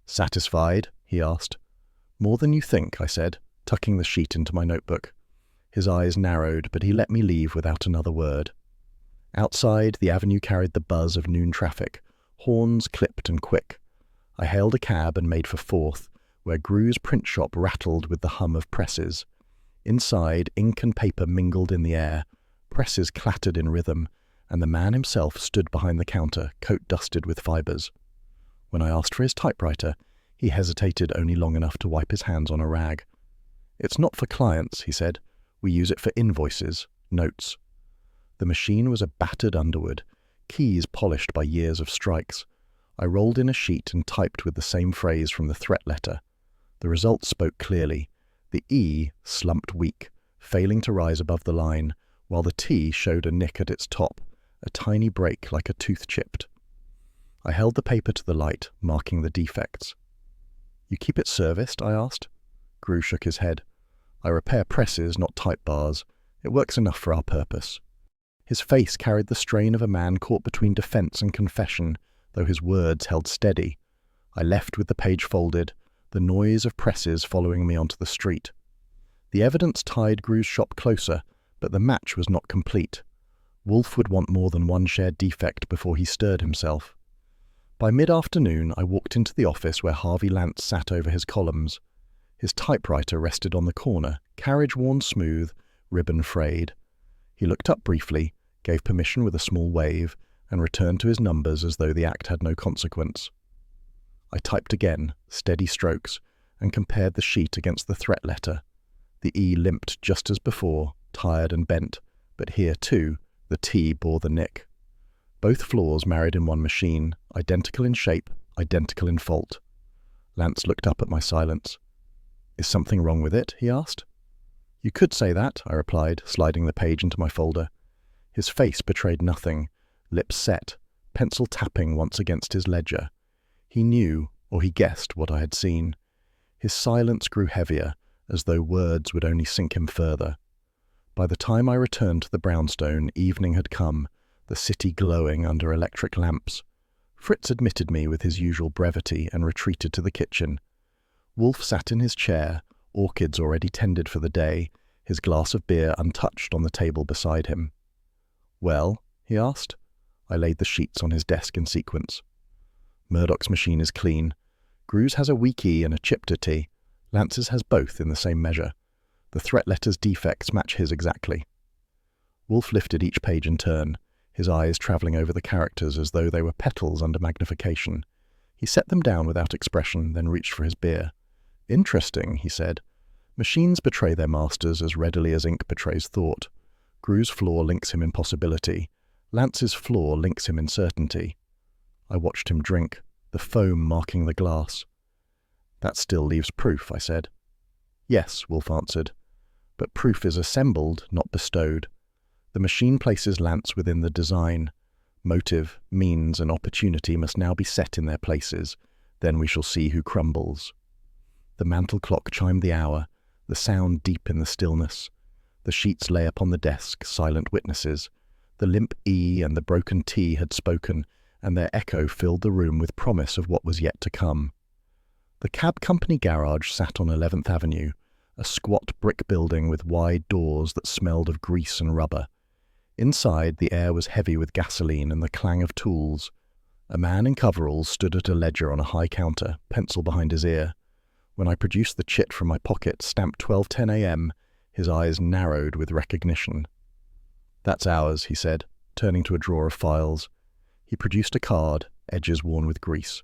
"Satisfied?" he asked. "More than you think," I said, tucking the sheet into my notebook. His eyes narrowed, but he let me leave without another word. Outside, the avenue carried the buzz of noon traffic, horns clipped and quick. I hailed a cab and made for Fourth, where Grew's print shop rattled with the hum of presses. Inside, ink and paper mingled in the air, presses clattered in rhythm, and the man himself stood behind the counter, coat dusted with fibres. When I asked for his typewriter, he hesitated only long enough to wipe his hands on a rag. "It's not for clients," he said. "We use it for invoices, notes." The machine was a battered Underwood, keys polished by years of strikes. I rolled in a sheet and typed with the same phrase from the threat letter. The result spoke clearly. The E slumped weak, failing to rise above the line, while the T showed a nick at its top, a tiny break like a tooth chipped. I held the paper to the light, marking the defects. "You keep it serviced?" I asked. Grew shook his head. "I repair presses, not type bars. It works enough for our purpose." His face carried the strain of a man caught between defence and confession, though his words held steady. I left with the page folded, the noise of presses following me onto the street. The evidence tied Grew's shop closer, but the match was not complete. Wolfe would want more than one shared defect before he stirred himself. By mid-afternoon, I walked into the office where Harvey Lance sat over his columns. His typewriter rested on the corner, carriage worn smooth, ribbon frayed. He looked up briefly, gave permission with a small wave, and returned to his numbers as though the act had no consequence. I typed again, steady strokes, and compared the sheet against the threat letter. The E limped just as before, tired and bent, but here, too, the T bore the nick. Both flaws married in one machine, identical in shape, identical in fault. Lance looked up at my silence. "Is something wrong with it?" he asked. "You could say that," I replied, sliding the page into my folder. His face betrayed nothing, lips set, pencil tapping once against his ledger. He knew, or he guessed, what I had seen. His silence grew heavier, as though words would only sink him further. By the time I returned to the brownstone, evening had come, the city glowing under electric lamps. Fritz admitted me with his usual brevity and retreated to the kitchen. Wolfe sat in his chair, orchids already tended for the day, his glass of beer untouched on the table beside him. "Well?" he asked. I laid the sheets on his desk in sequence. "Murdoch's machine is clean. Grew's has a weak E and a chipped T. Lance's has both in the same measure. The threat letter's defects match his exactly." Wolfe lifted each page in turn, his eyes travelling over the characters as though they were petals under magnification. He set them down without expression, then reached for his beer. "Interesting," he said. "Machines betray their masters as readily as ink betrays thought. Grew's flaw links him in possibility. Lance's flaw links him in certainty." I watched him drink, the foam marking the glass. "That still leaves proof," I said. "Yes," Wolfe answered. "But proof is assembled, not bestowed. The machine places Lance within the design. Motive, means, and opportunity must now be set in their places. Then we shall see who crumbles." The mantel clock chimed the hour, the sound deep in the stillness. The sheets lay upon the desk, silent witnesses. The limp E and the broken T had spoken, and their echo filled the room with promise of what was yet to come. The cab company garage sat on 11th Avenue, a squat brick building with wide doors that smelled of grease and rubber. Inside, the air was heavy with gasoline and the clang of tools. A man in coveralls stood at a ledger on a high counter, pencil behind his ear. When I produced the chit from my pocket, stamped 12:10 a.m., his eyes narrowed with recognition. "That's ours," he said, turning to a drawer of files. He produced a card, edges worn with grease.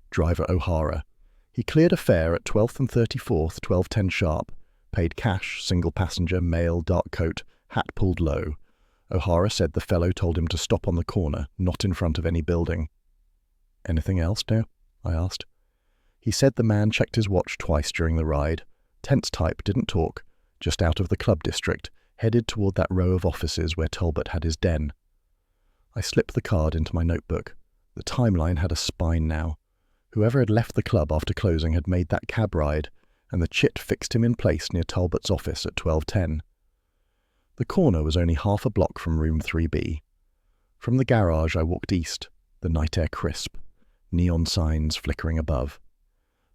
Driver O'Hara. He cleared a fare at 12th and 34th, 12:10 sharp. Paid cash, single passenger, male, dark coat, hat pulled low. O'Hara said the fellow told him to stop on the corner, not in front of any building. "Anything else now?" I asked. He said the man checked his watch twice during the ride. Tense type, didn't talk, just out of the club district, headed toward that row of offices where Talbot had his den. I slipped the card into my notebook. The timeline had a spine now. Whoever had left the club after closing had made that cab ride, and the chit fixed him in place near Talbot's office at 12:10. The corner was only half a block from room 3B. From the garage I walked east, the night air crisp, neon signs flickering above.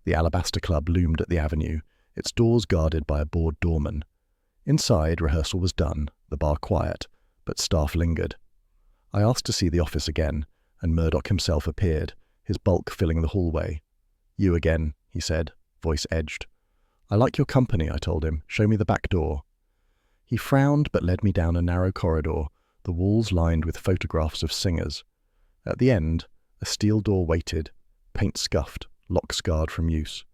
The Alabaster Club loomed at the avenue, its doors guarded by a bored doorman. Inside, rehearsal was done, the bar quiet, but staff lingered. I asked to see the office again, and Murdoch himself appeared, his bulk filling the hallway. "You again," he said, voice edged. "I like your company," I told him. "Show me the back door." He frowned but led me down a narrow corridor, the walls lined with photographs of singers. At the end, a steel door waited, paint scuffed, lock scarred from use.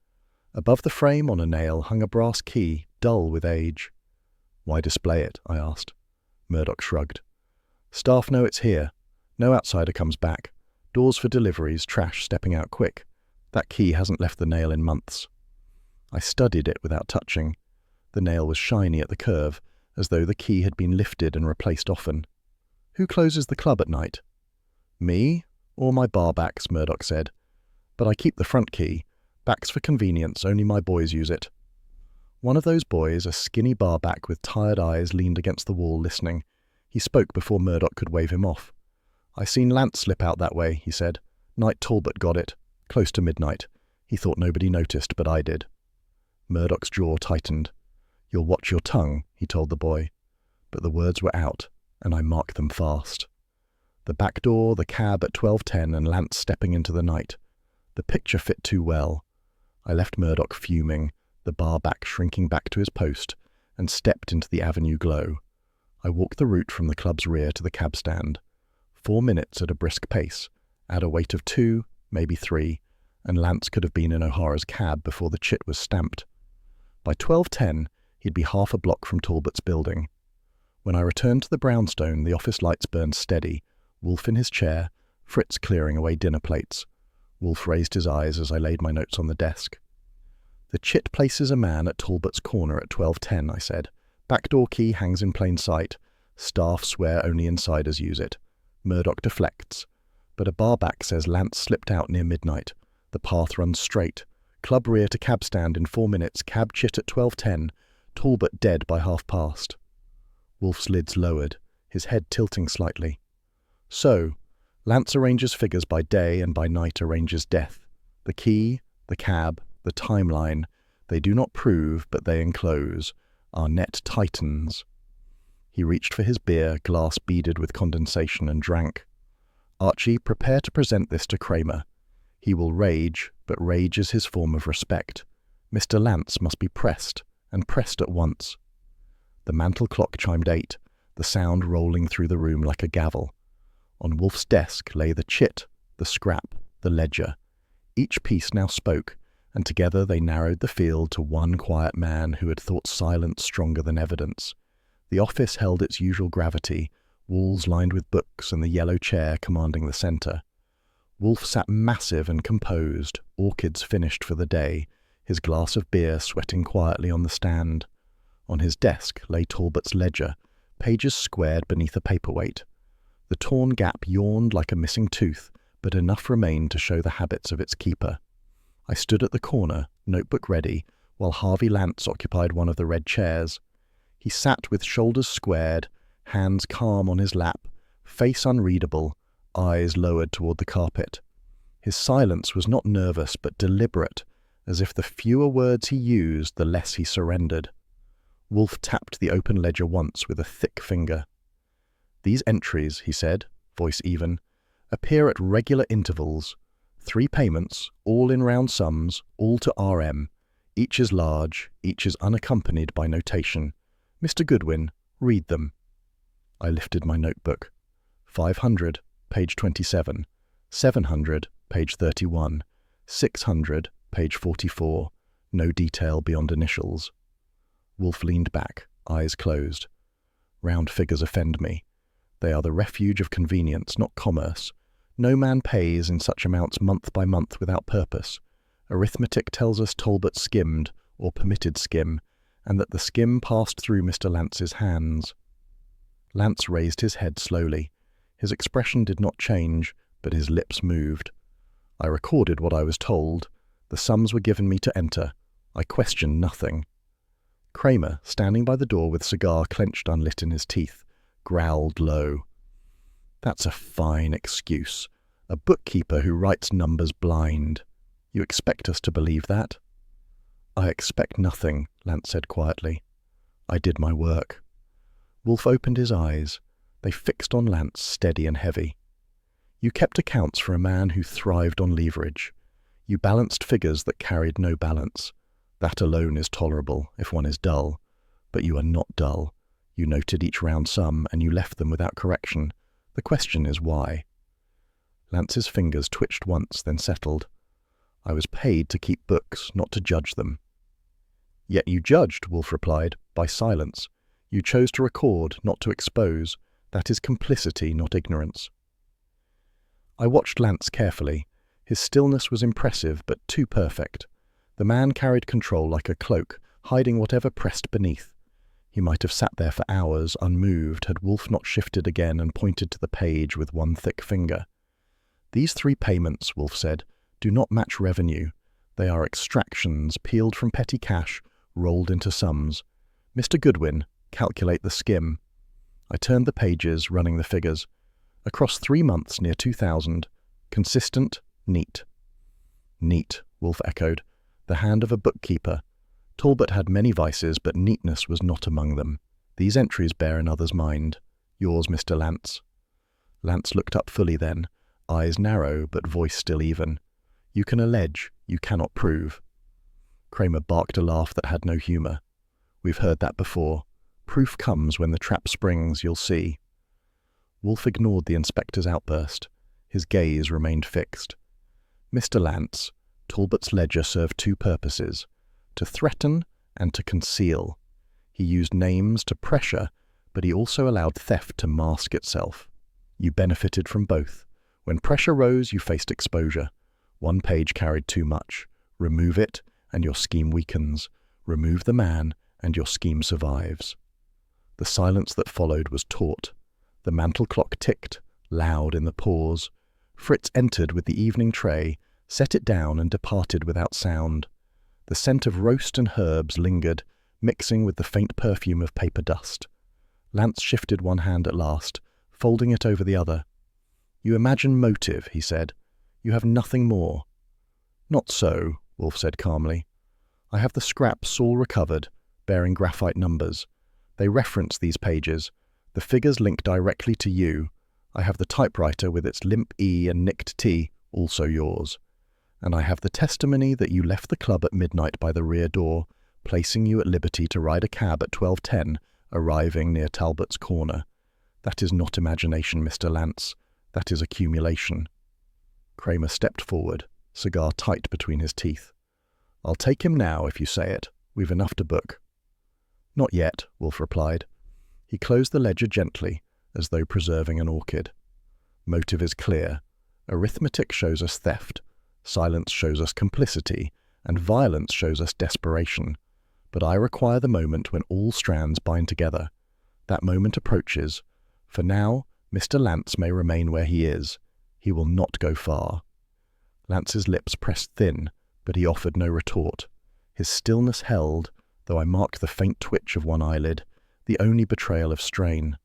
Above the frame on a nail hung a brass key, dull with age. "Why display it?" I asked. Murdoch shrugged. "Staff know it's here. No outsider comes back. Doors for deliveries, trash stepping out quick. That key hasn't left the nail in months." I studied it without touching. The nail was shiny at the curve, as though the key had been lifted and replaced often. "Who closes the club at night?" "Me, or my barbacks," Murdoch said. "But I keep the front key. Backs for convenience, only my boys use it." One of those boys, a skinny barback with tired eyes, leaned against the wall listening. He spoke before Murdoch could wave him off. "I seen Lance slip out that way," he said. "Night Talbot got it. Close to midnight. He thought nobody noticed, but I did." Murdoch's jaw tightened. "You'll watch your tongue," he told the boy. But the words were out, and I marked them fast. The back door, the cab at 12:10, and Lance stepping into the night. The picture fit too well. I left Murdoch fuming, the barback shrinking back to his post, and stepped into the avenue glow. I walked the route from the club's rear to the cab stand. 4 minutes at a brisk pace, add a wait of 2, maybe 3, and Lance could have been in O'Hara's cab before the chit was stamped. By 12:10, he'd be half a block from Talbot's building. When I returned to the brownstone, the office lights burned steady, Wolfe in his chair, Fritz clearing away dinner plates. Wolfe raised his eyes as I laid my notes on the desk. "The chit places a man at Talbot's corner at 12:10, I said. "Backdoor key hangs in plain sight. Staff swear only insiders use it. Murdoch deflects. But a barback says Lance slipped out near midnight. The path runs straight. Club rear to cab stand in 4 minutes, cab chit at 12:10, Talbot dead by 1:30. Wolfe's lids lowered, his head tilting slightly. "So, Lance arranges figures by day and by night arranges death. The key, the cab, the timeline, they do not prove, but they enclose. Our net tightens." He reached for his beer, glass beaded with condensation, and drank. "Archie, prepare to present this to Kramer. He will rage, but rage is his form of respect. Mr. Lance must be pressed, and pressed at once." The mantel clock chimed 8, the sound rolling through the room like a gavel. On Wolfe's desk lay the chit, the scrap, the ledger. Each piece now spoke, and together they narrowed the field to one quiet man who had thought silence stronger than evidence. The office held its usual gravity, walls lined with books and the yellow chair commanding the centre. Wolfe sat massive and composed, orchids finished for the day, his glass of beer sweating quietly on the stand. On his desk lay Talbot's ledger, pages squared beneath a paperweight. The torn gap yawned like a missing tooth, but enough remained to show the habits of its keeper. I stood at the corner, notebook ready, while Harvey Lance occupied one of the red chairs. He sat with shoulders squared, hands calm on his lap, face unreadable, eyes lowered toward the carpet. His silence was not nervous but deliberate, as if the fewer words he used, the less he surrendered. Wolfe tapped the open ledger once with a thick finger. "These entries," he said, voice even, "appear at regular intervals. 3 payments, all in round sums, all to RM. Each is large, each is unaccompanied by notation. Mr. Goodwin, read them." I lifted my notebook. 500, page 27. 700, page 31. 600, page 44. No detail beyond initials. Wolfe leaned back, eyes closed. "Round figures offend me. They are the refuge of convenience, not commerce. No man pays in such amounts month by month without purpose. Arithmetic tells us Talbot skimmed, or permitted skim, and that the skim passed through Mr. Lance's hands." Lance raised his head slowly. His expression did not change, but his lips moved. I recorded what I was told. The sums were given me to enter. I questioned nothing. Kramer, standing by the door with cigar clenched unlit in his teeth, growled low. "That's a fine excuse. A bookkeeper who writes numbers blind. You expect us to believe that?" "I expect nothing," Lance said quietly. "I did my work." Wolfe opened his eyes. They fixed on Lance, steady and heavy. "You kept accounts for a man who thrived on leverage. You balanced figures that carried no balance. That alone is tolerable, if one is dull. But you are not dull. You noted each round sum, and you left them without correction. The question is why?" Lance's fingers twitched once, then settled. "I was paid to keep books, not to judge them." "Yet you judged," Wolfe replied, "by silence. You chose to record, not to expose. That is complicity, not ignorance." I watched Lance carefully. His stillness was impressive, but too perfect. The man carried control like a cloak, hiding whatever pressed beneath. He might have sat there for hours, unmoved, had Wolfe not shifted again and pointed to the page with one thick finger. "These 3 payments," Wolfe said, "do not match revenue. They are extractions, peeled from petty cash, rolled into sums. Mr. Goodwin, calculate the skim." I turned the pages, running the figures. Across 3 months, near 2,000. Consistent, neat. "Neat," Wolfe echoed. "The hand of a bookkeeper. Talbot had many vices, but neatness was not among them. These entries bear another's mind. Yours, Mr. Lance." Lance looked up fully then, eyes narrow, but voice still even. "You can allege, you cannot prove." Kramer barked a laugh that had no humour. "We've heard that before. Proof comes when the trap springs, you'll see." Wolfe ignored the inspector's outburst. His gaze remained fixed. "Mr. Lance, Talbot's ledger served 2 purposes, to threaten and to conceal. He used names to pressure, but he also allowed theft to mask itself. You benefited from both. When pressure rose, you faced exposure. 1 page carried too much. Remove it, and your scheme weakens. Remove the man, and your scheme survives." The silence that followed was taut. The mantel clock ticked, loud in the pause. Fritz entered with the evening tray, set it down and departed without sound. The scent of roast and herbs lingered, mixing with the faint perfume of paper dust. Lance shifted one hand at last, folding it over the other. "You imagine motive," he said. "You have nothing more." "Not so," Wolfe said calmly. "I have the scraps Saul recovered, bearing graphite numbers. They reference these pages. The figures link directly to you. I have the typewriter with its limp E and nicked T, also yours. And I have the testimony that you left the club at midnight by the rear door, placing you at liberty to ride a cab at 12:10, arriving near Talbot's corner. That is not imagination, Mr. Lance. That is accumulation." Kramer stepped forward, cigar tight between his teeth. "I'll take him now, if you say it. We've enough to book." "Not yet," Wolfe replied. He closed the ledger gently, as though preserving an orchid. "Motive is clear. Arithmetic shows us theft. Silence shows us complicity, and violence shows us desperation. But I require the moment when all strands bind together. That moment approaches. For now, Mr. Lance may remain where he is. He will not go far." Lance's lips pressed thin, but he offered no retort. His stillness held, though I marked the faint twitch of one eyelid. the only betrayal of strain.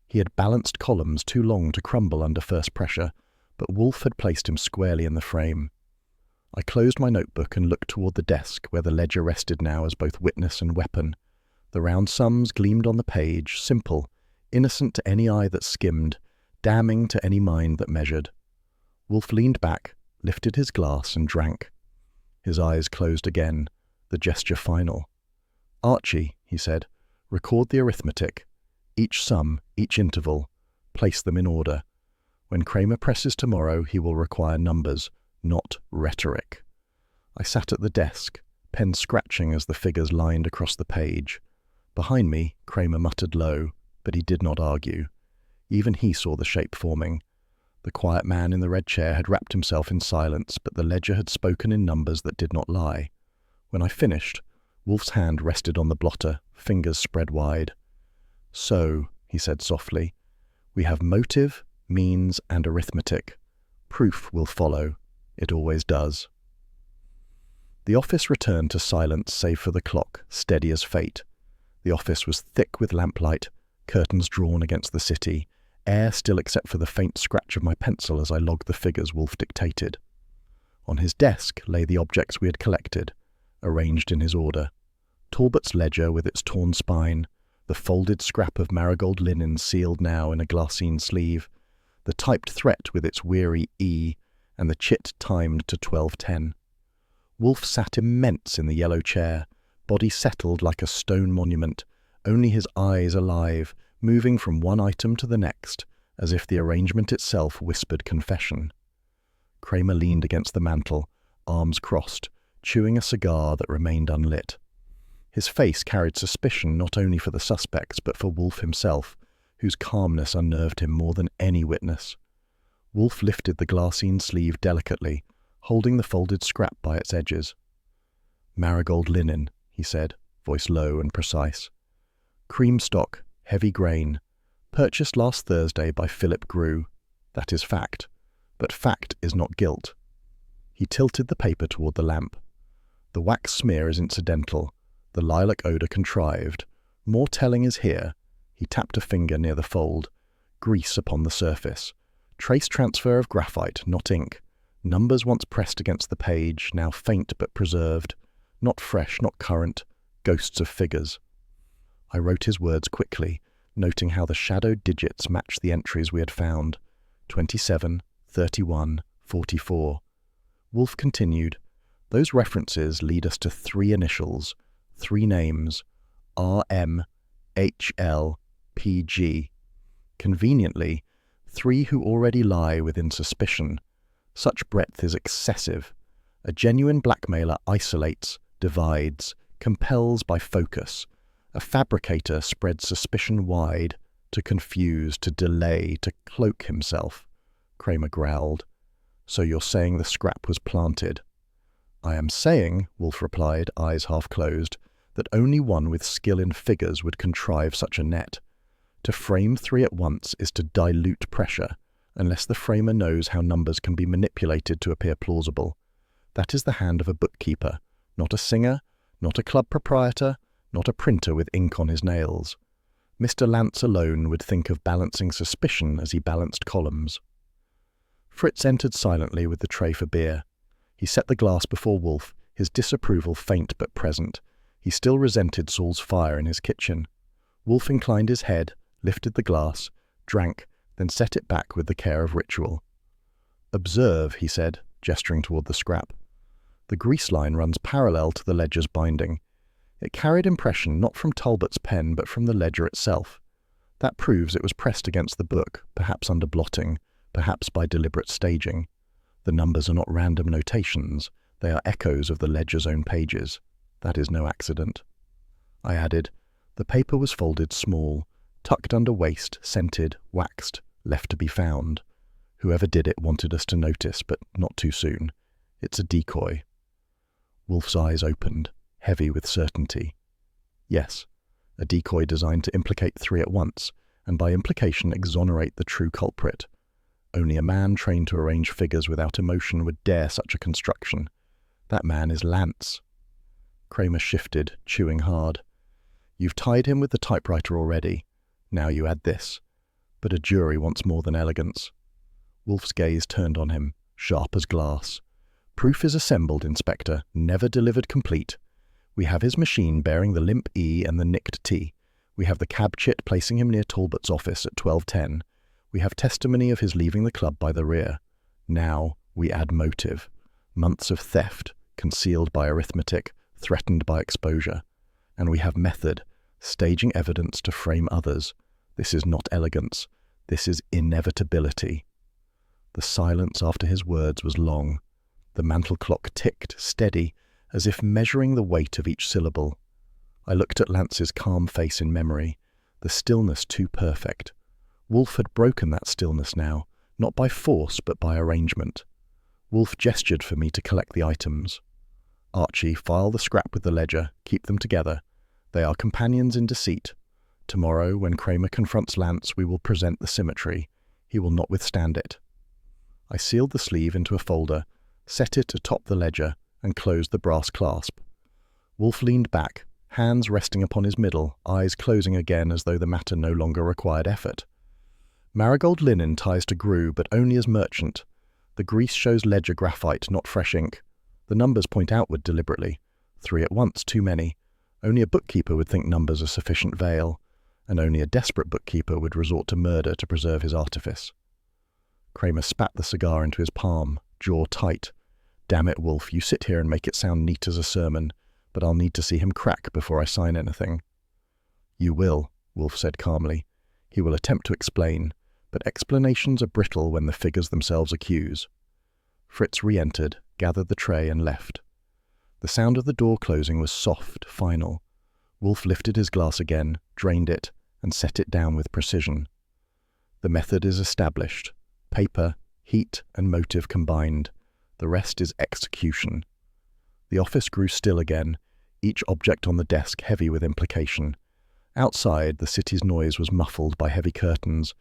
He had balanced columns too long to crumble under first pressure, but Wolfe had placed him squarely in the frame. I closed my notebook and looked toward the desk where the ledger rested now as both witness and weapon. The round sums gleamed on the page, simple, innocent to any eye that skimmed, damning to any mind that measured. Wolfe leaned back, lifted his glass, and drank. His eyes closed again, the gesture final. "Archie," he said, "record the arithmetic. Each sum, each interval. Place them in order. When Kramer presses tomorrow, he will require numbers, not rhetoric." I sat at the desk, pen scratching as the figures lined across the page. Behind me, Kramer muttered low, but he did not argue. Even he saw the shape forming. The quiet man in the red chair had wrapped himself in silence, but the ledger had spoken in numbers that did not lie. When I finished, Wolfe's hand rested on the blotter, fingers spread wide. "So," he said softly, "we have motive, means, and arithmetic. Proof will follow. It always does." The office returned to silence save for the clock, steady as fate. The office was thick with lamplight, curtains drawn against the city, air still except for the faint scratch of my pencil as I logged the figures Wolfe dictated. On his desk lay the objects we had collected, arranged in his order. Talbot's ledger with its torn spine, the folded scrap of marigold linen sealed now in a glassine sleeve, the typed threat with its weary E, and the chit timed to 12:10. Wolfe sat immense in the yellow chair, body settled like a stone monument, only his eyes alive, moving from one item to the next, as if the arrangement itself whispered confession. Kramer leaned against the mantel, arms crossed, chewing a cigar that remained unlit. His face carried suspicion not only for the suspects but for Wolfe himself, whose calmness unnerved him more than any witness. Wolfe lifted the glassine sleeve delicately, holding the folded scrap by its edges. "Marigold linen," he said, voice low and precise. "Cream stock, heavy grain. Purchased last Thursday by Philip Grew. That is fact. But fact is not guilt." He tilted the paper toward the lamp. "The wax smear is incidental, the lilac odour contrived. More telling is here." He tapped a finger near the fold. "Grease upon the surface. Trace transfer of graphite, not ink. Numbers once pressed against the page, now faint but preserved. Not fresh, not current. Ghosts of figures." I wrote his words quickly, noting how the shadowed digits matched the entries we had found. 27, 31, 44. Wolfe continued, "Those references lead us to 3 initials, 3 names, R.M., H.L., P.G. Conveniently, 3 who already lie within suspicion. Such breadth is excessive. A genuine blackmailer isolates, divides, compels by focus. A fabricator spreads suspicion wide, to confuse, to delay, to cloak himself." Kramer growled. "So you're saying the scrap was planted?" "I am saying," Wolfe replied, eyes half closed, "that only one with skill in figures would contrive such a net. To frame 3 at once is to dilute pressure, unless the framer knows how numbers can be manipulated to appear plausible. That is the hand of a bookkeeper, not a singer, not a club proprietor, not a printer with ink on his nails. Mr. Lance alone would think of balancing suspicion as he balanced columns." Fritz entered silently with the tray for beer. He set the glass before Wolfe, his disapproval faint but present. He still resented Saul's fire in his kitchen. Wolfe inclined his head, lifted the glass, drank, then set it back with the care of ritual. "Observe," he said, gesturing toward the scrap. "The grease line runs parallel to the ledger's binding. It carried impression not from Talbot's pen but from the ledger itself. That proves it was pressed against the book, perhaps under blotting, perhaps by deliberate staging. The numbers are not random notations, they are echoes of the ledger's own pages. That is no accident." I added, "The paper was folded small, tucked under waist, scented, waxed, left to be found. Whoever did it wanted us to notice, but not too soon. It's a decoy." Wolfe's eyes opened, heavy with certainty. "Yes, a decoy designed to implicate 3 at once, and by implication exonerate the true culprit. Only a man trained to arrange figures without emotion would dare such a construction. That man is Lance." Kramer shifted, chewing hard. You've tied him with the typewriter already. Now you add this. But a jury wants more than elegance. Wolfe's gaze turned on him, sharp as glass. Proof is assembled, Inspector, never delivered complete. We have his machine bearing the limp E and the nicked T. We have the cab chit placing him near Talbot's office at 12:10. We have testimony of his leaving the club by the rear. Now we add motive. Months of theft, concealed by arithmetic, threatened by exposure. And we have method, staging evidence to frame others. This is not elegance. This is inevitability. The silence after his words was long. The mantel clock ticked, steady, as if measuring the weight of each syllable. I looked at Lance's calm face in memory, the stillness too perfect. Wolfe had broken that stillness now, not by force but by arrangement. Wolfe gestured for me to collect the items. Archie, file the scrap with the ledger, keep them together. They are companions in deceit. Tomorrow, when Kramer confronts Lance, we will present the symmetry. He will not withstand it. I sealed the sleeve into a folder, set it atop the ledger, and closed the brass clasp. Wolfe leaned back, hands resting upon his middle, eyes closing again as though the matter no longer required effort. Marigold linen ties to Grew, but only as merchant. The grease shows ledger graphite, not fresh ink. The numbers point outward deliberately. 3 at once, too many. Only a bookkeeper would think numbers a sufficient veil, and only a desperate bookkeeper would resort to murder to preserve his artifice. Kramer spat the cigar into his palm, jaw tight. Damn it, Wolfe, you sit here and make it sound neat as a sermon, but I'll need to see him crack before I sign anything. You will, Wolfe said calmly. He will attempt to explain, but explanations are brittle when the figures themselves accuse. Fritz re-entered, gathered the tray and left. The sound of the door closing was soft, final. Wolfe lifted his glass again, drained it, and set it down with precision. The method is established. Paper, heat, and motive combined. The rest is execution. The office grew still again, each object on the desk heavy with implication. Outside, the city's noise was muffled by heavy curtains,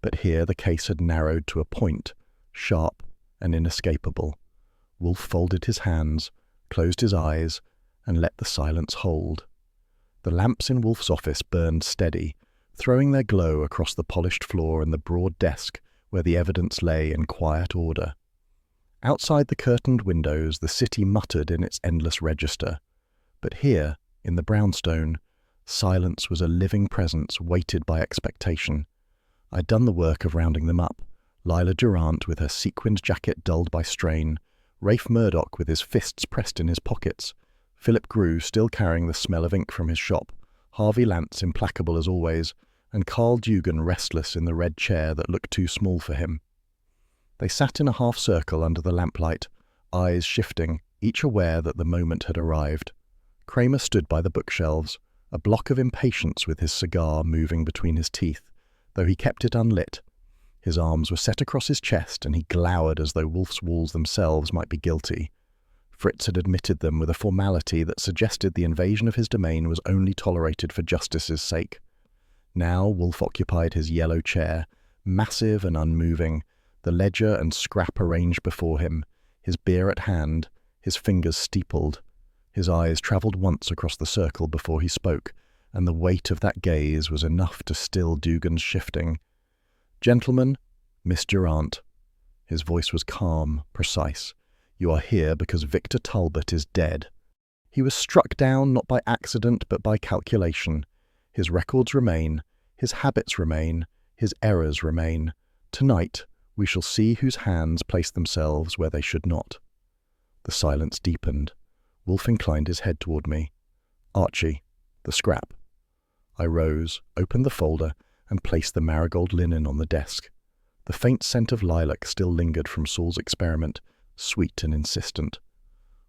but here the case had narrowed to a point, sharp and inescapable. Wolfe folded his hands, closed his eyes, and let the silence hold. The lamps in Wolfe's office burned steady, throwing their glow across the polished floor and the broad desk where the evidence lay in quiet order. Outside the curtained windows, the city muttered in its endless register. But here, in the brownstone, silence was a living presence weighted by expectation. I'd done the work of rounding them up. Lila Durant with her sequined jacket dulled by strain, Rafe Murdoch with his fists pressed in his pockets, Philip Grew still carrying the smell of ink from his shop, Harvey Lance implacable as always, and Carl Dugan restless in the red chair that looked too small for him. They sat in a half-circle under the lamplight, eyes shifting, each aware that the moment had arrived. Kramer stood by the bookshelves, a block of impatience with his cigar moving between his teeth, though he kept it unlit. His arms were set across his chest, and he glowered as though Wolfe's walls themselves might be guilty. Fritz had admitted them with a formality that suggested the invasion of his domain was only tolerated for justice's sake. Now Wolfe occupied his yellow chair, massive and unmoving, the ledger and scrap arranged before him, his beer at hand, his fingers steepled. His eyes travelled once across the circle before he spoke, and the weight of that gaze was enough to still Dugan's shifting. "Gentlemen, Miss Durant." His voice was calm, precise. "You are here because Victor Talbot is dead. He was struck down not by accident but by calculation. His records remain, his habits remain, his errors remain. Tonight, we shall see whose hands place themselves where they should not." The silence deepened. Wolfe inclined his head toward me. "Archie, the scrap." I rose, opened the folder, and placed the marigold linen on the desk. The faint scent of lilac still lingered from Saul's experiment, sweet and insistent.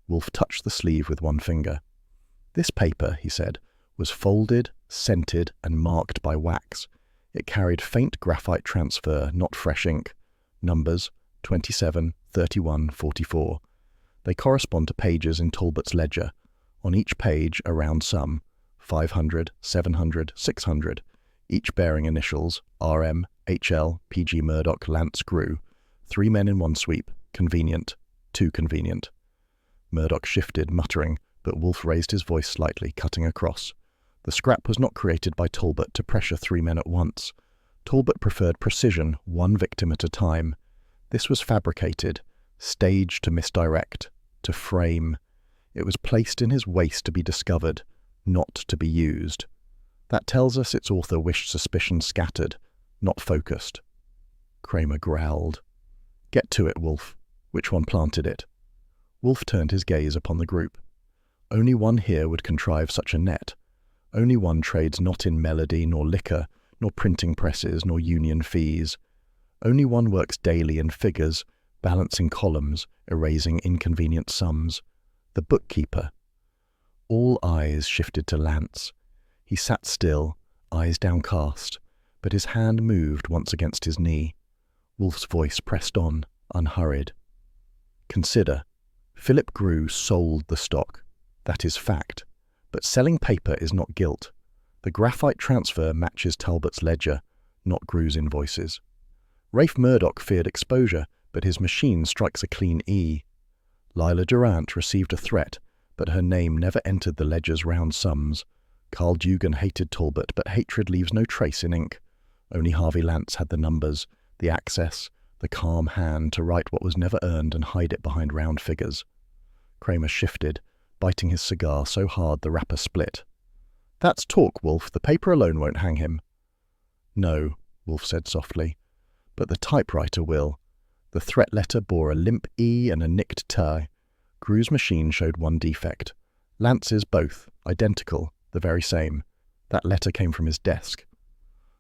Wolfe touched the sleeve with one finger. "This paper," he said, "was folded, scented, and marked by wax. It carried faint graphite transfer, not fresh ink. Numbers 27, 31, 44. They correspond to pages in Talbot's ledger. On each page a round sum, 500, 700, 600, each bearing initials RM, HL, PG Murdoch, Lance Grew. 3 men in one sweep. Convenient. Too convenient." Murdoch shifted, muttering, but Wolfe raised his voice slightly, cutting across. The scrap was not created by Talbot to pressure 3 men at once. Talbot preferred precision, one victim at a time. This was fabricated, staged to misdirect, to frame. It was placed in his waist to be discovered, not to be used. That tells us its author wished suspicion scattered, not focused. Kramer growled. "Get to it, Wolfe. Which one planted it?" Wolfe turned his gaze upon the group. Only one here would contrive such a net. Only one trades not in melody, nor liquor, nor printing presses, nor union fees. Only one works daily in figures, balancing columns, erasing inconvenient sums. The bookkeeper. All eyes shifted to Lance. He sat still, eyes downcast, but his hand moved once against his knee. Wolfe's voice pressed on, unhurried. "Consider, Philip Grew sold the stock. That is fact. But selling paper is not guilt. The graphite transfer matches Talbot's ledger, not Grew's invoices. Rafe Murdoch feared exposure, but his machine strikes a clean E. Lila Durant received a threat, but her name never entered the ledger's round sums. Carl Dugan hated Talbot, but hatred leaves no trace in ink. Only Harvey Lance had the numbers, the access, the calm hand to write what was never earned and hide it behind round figures." Kramer shifted, biting his cigar so hard the wrapper split. "That's talk, Wolfe. The paper alone won't hang him." "No," Wolfe said softly, "but the typewriter will." The threat letter bore a limp E and a nicked T. Grew's machine showed one defect. Lance's both, identical, the very same. That letter came from his desk.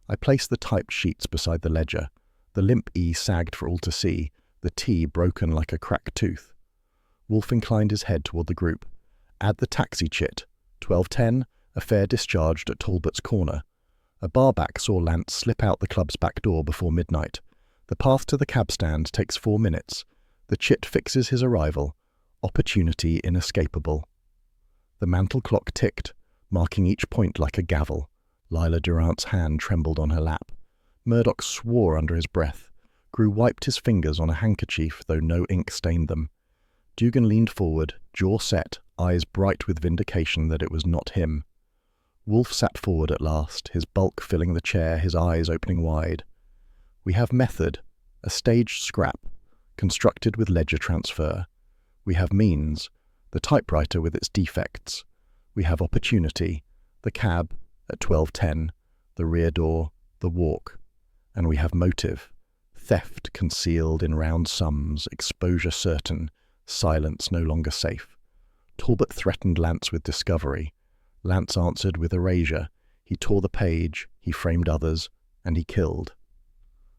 I placed the typed sheets beside the ledger. The limp E sagged for all to see, the T broken like a cracked tooth. Wolfe inclined his head toward the group. "Add the taxi chit. 12:10, a fare discharged at Talbot's corner." A barback saw Lance slip out the club's back door before midnight. The path to the cab stand takes 4 minutes. The chit fixes his arrival. Opportunity inescapable. The mantel clock ticked, marking each point like a gavel. Lila Durant's hand trembled on her lap. Murdoch swore under his breath. Grew wiped his fingers on a handkerchief, though no ink stained them. Dugan leaned forward, jaw set, eyes bright with vindication that it was not him. Wolfe sat forward at last, his bulk filling the chair, his eyes opening wide. "We have method, a staged scrap, constructed with ledger transfer. We have means, the typewriter with its defects. We have opportunity, the cab at 12:10, the rear door, the walk. And we have motive, theft concealed in round sums, exposure certain, silence no longer safe." Talbot threatened Lance with discovery. Lance answered with erasure. He tore the page, he framed others, and he killed.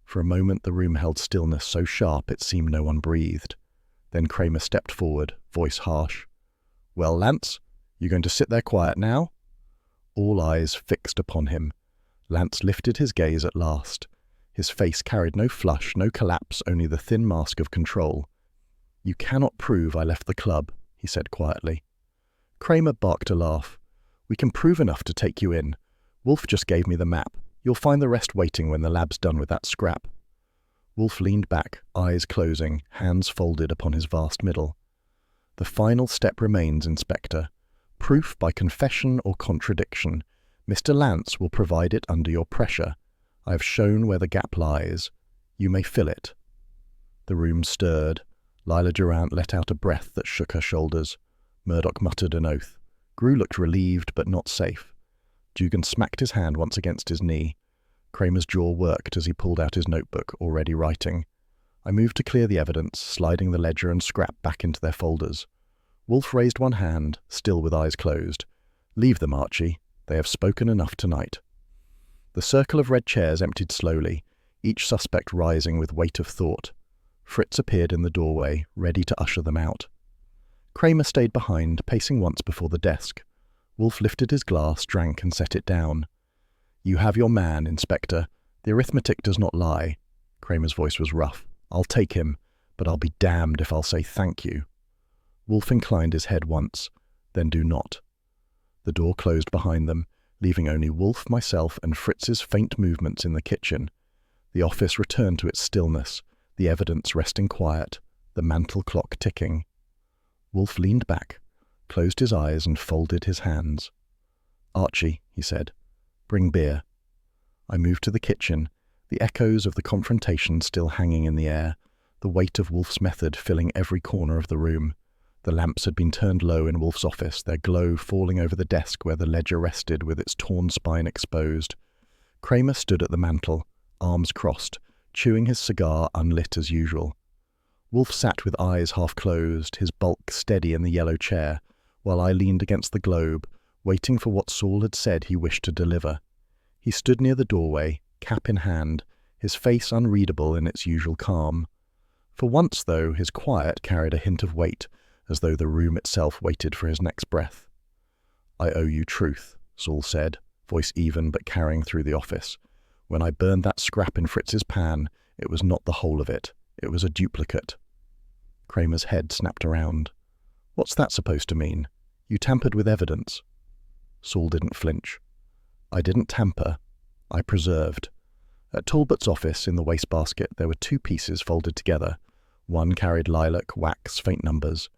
For a moment the room held stillness so sharp it seemed no one breathed. Then Kramer stepped forward, voice harsh. "Well, Lance, you going to sit there quiet now?" All eyes fixed upon him. Lance lifted his gaze at last. His face carried no flush, no collapse, only the thin mask of control. "You cannot prove I left the club," he said quietly. Kramer barked a laugh. "We can prove enough to take you in. Wolfe just gave me the map. You'll find the rest waiting when the lab's done with that scrap." Wolfe leaned back, eyes closing, hands folded upon his vast middle. "The final step remains, Inspector. Proof by confession or contradiction. Mr. Lance will provide it under your pressure. I have shown where the gap lies. You may fill it." The room stirred. Lila Durant let out a breath that shook her shoulders. Murdoch muttered an oath. Grew looked relieved but not safe. Dugan smacked his hand once against his knee. Kramer's jaw worked as he pulled out his notebook, already writing. I moved to clear the evidence, sliding the ledger and scrap back into their folders. Wolfe raised one hand, still with eyes closed. "Leave them, Archie. They have spoken enough tonight." The circle of red chairs emptied slowly, each suspect rising with weight of thought. Fritz appeared in the doorway, ready to usher them out. Kramer stayed behind, pacing once before the desk. Wolfe lifted his glass, drank, and set it down. "You have your man, Inspector. The arithmetic does not lie." Kramer's voice was rough. "I'll take him, but I'll be damned if I'll say thank you." Wolfe inclined his head once, then do not. The door closed behind them, leaving only Wolfe, myself, and Fritz's faint movements in the kitchen. The office returned to its stillness, the evidence resting quiet, the mantel clock ticking. Wolfe leaned back, closed his eyes and folded his hands. "Archie," he said, "bring beer." I moved to the kitchen, the echoes of the confrontation still hanging in the air, the weight of Wolfe's method filling every corner of the room. The lamps had been turned low in Wolfe's office, their glow falling over the desk where the ledger rested with its torn spine exposed. Kramer stood at the mantel, arms crossed, chewing his cigar unlit as usual. Wolfe sat with eyes half closed, his bulk steady in the yellow chair, while I leaned against the globe, waiting for what Saul had said he wished to deliver. He stood near the doorway, cap in hand, his face unreadable in its usual calm. For once, though, his quiet carried a hint of weight, as though the room itself waited for his next breath. "I owe you truth," Saul said, voice even but carrying through the office. "When I burned that scrap in Fritz's pan, it was not the whole of it. It was a duplicate." Kramer's head snapped around. "What's that supposed to mean? You tampered with evidence." Saul didn't flinch. "I didn't tamper. I preserved." At Talbot's office, in the wastebasket, there were two pieces folded together. One carried lilac, wax, faint numbers.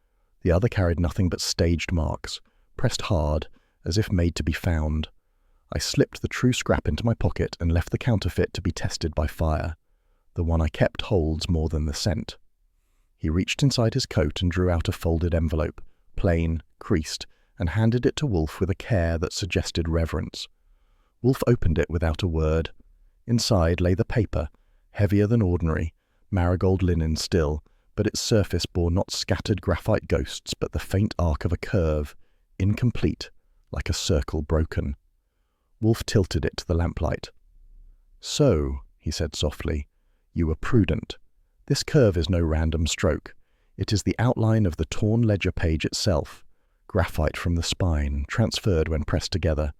The other carried nothing but staged marks, pressed hard, as if made to be found. I slipped the true scrap into my pocket and left the counterfeit to be tested by fire. The one I kept holds more than the scent. He reached inside his coat and drew out a folded envelope, plain, creased, and handed it to Wolfe with a care that suggested reverence. Wolfe opened it without a word. Inside lay the paper, heavier than ordinary, marigold linen still, but its surface bore not scattered graphite ghosts but the faint arc of a curve, incomplete, like a circle broken. Wolfe tilted it to the lamplight. "So," he said softly, "you were prudent. This curve is no random stroke. It is the outline of the torn ledger page itself, graphite from the spine, transferred when pressed together,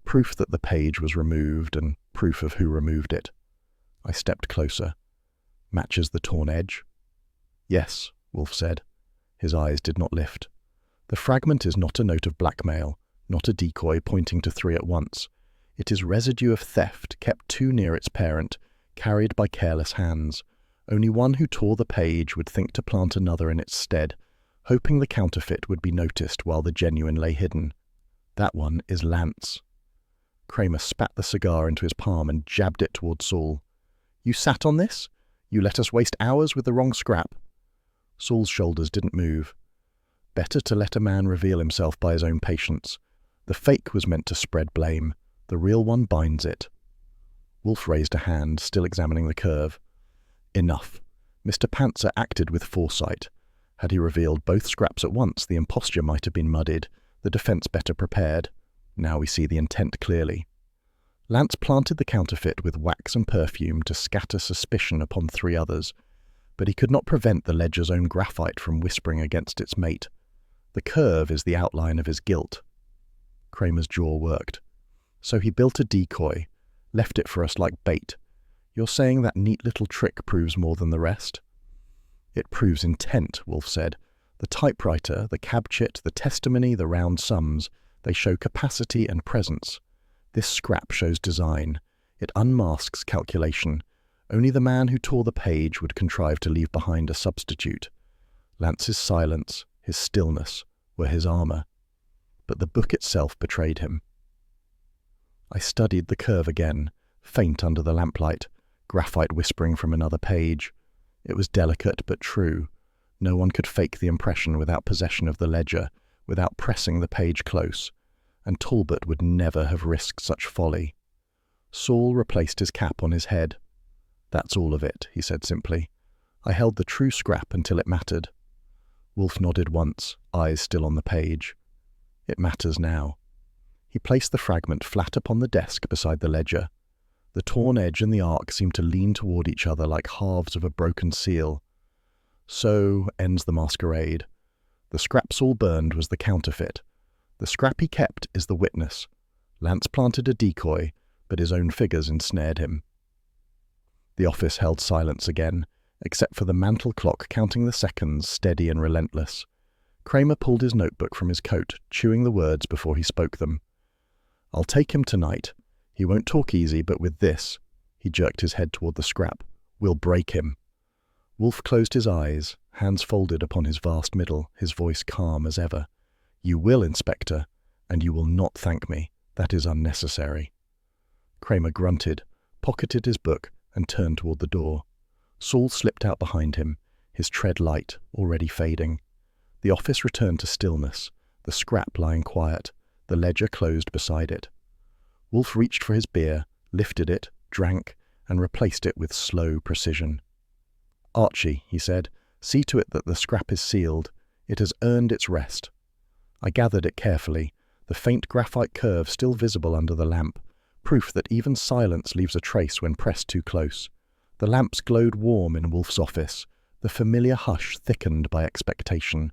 proof that the page was removed and proof of who removed it." I stepped closer. "Matches the torn edge?" "Yes," Wolfe said. His eyes did not lift. "The fragment is not a note of blackmail, not a decoy pointing to three at once. It is residue of theft kept too near its parent, carried by careless hands. Only one who tore the page would think to plant another in its stead, hoping the counterfeit would be noticed while the genuine lay hidden. That one is Lance." Kramer spat the cigar into his palm and jabbed it toward Saul. "You sat on this? You let us waste hours with the wrong scrap?" Saul's shoulders didn't move. Better to let a man reveal himself by his own patience. The fake was meant to spread blame. The real one binds it. Wolfe raised a hand, still examining the curve. "Enough. Mr. Pantzer acted with foresight. Had he revealed both scraps at once, the imposture might have been muddied, the defense better prepared. Now we see the intent clearly. Lance planted the counterfeit with wax and perfume to scatter suspicion upon three others, but he could not prevent the ledger's own graphite from whispering against its mate. The curve is the outline of his guilt." Kramer's jaw worked. "So he built a decoy, left it for us like bait. You're saying that neat little trick proves more than the rest?" "It proves intent," Wolfe said. "The typewriter, the cab chit, the testimony, the round sums, they show capacity and presence. This scrap shows design. It unmasks calculation. Only the man who tore the page would contrive to leave behind a substitute. Lance's silence, his stillness, were his armor. But the book itself betrayed him." I studied the curve again, faint under the lamplight, graphite whispering from another page. It was delicate but true. No one could fake the impression without possession of the ledger, without pressing the page close, and Talbot would never have risked such folly. Saul replaced his cap on his head. "That's all of it," he said simply. "I held the true scrap until it mattered." Wolfe nodded once, eyes still on the page. "It matters now." He placed the fragment flat upon the desk beside the ledger. The torn edge and the arc seemed to lean toward each other like halves of a broken seal. "So ends the masquerade. The scrap Saul burned was the counterfeit. The scrap he kept is the witness. Lance planted a decoy, but his own figures ensnared him." The office held silence again, except for the mantel clock counting the seconds, steady and relentless. Kramer pulled his notebook from his coat, chewing the words before he spoke them. "I'll take him tonight. He won't talk easy, but with this," he jerked his head toward the scrap, "we'll break him." Wolfe closed his eyes, hands folded upon his vast middle, his voice calm as ever. "You will, Inspector, and you will not thank me. That is unnecessary. Kramer grunted, pocketed his book, and turned toward the door. Saul slipped out behind him, his tread light, already fading. The office returned to stillness, the scrap lying quiet, the ledger closed beside it. Wolfe reached for his beer, lifted it, drank, and replaced it with slow precision. "Archie," he said, "see to it that the scrap is sealed. It has earned its rest." I gathered it carefully, the faint graphite curve still visible under the lamp, proof that even silence leaves a trace when pressed too close. The lamps glowed warm in Wolfe's office, the familiar hush thickened by expectation.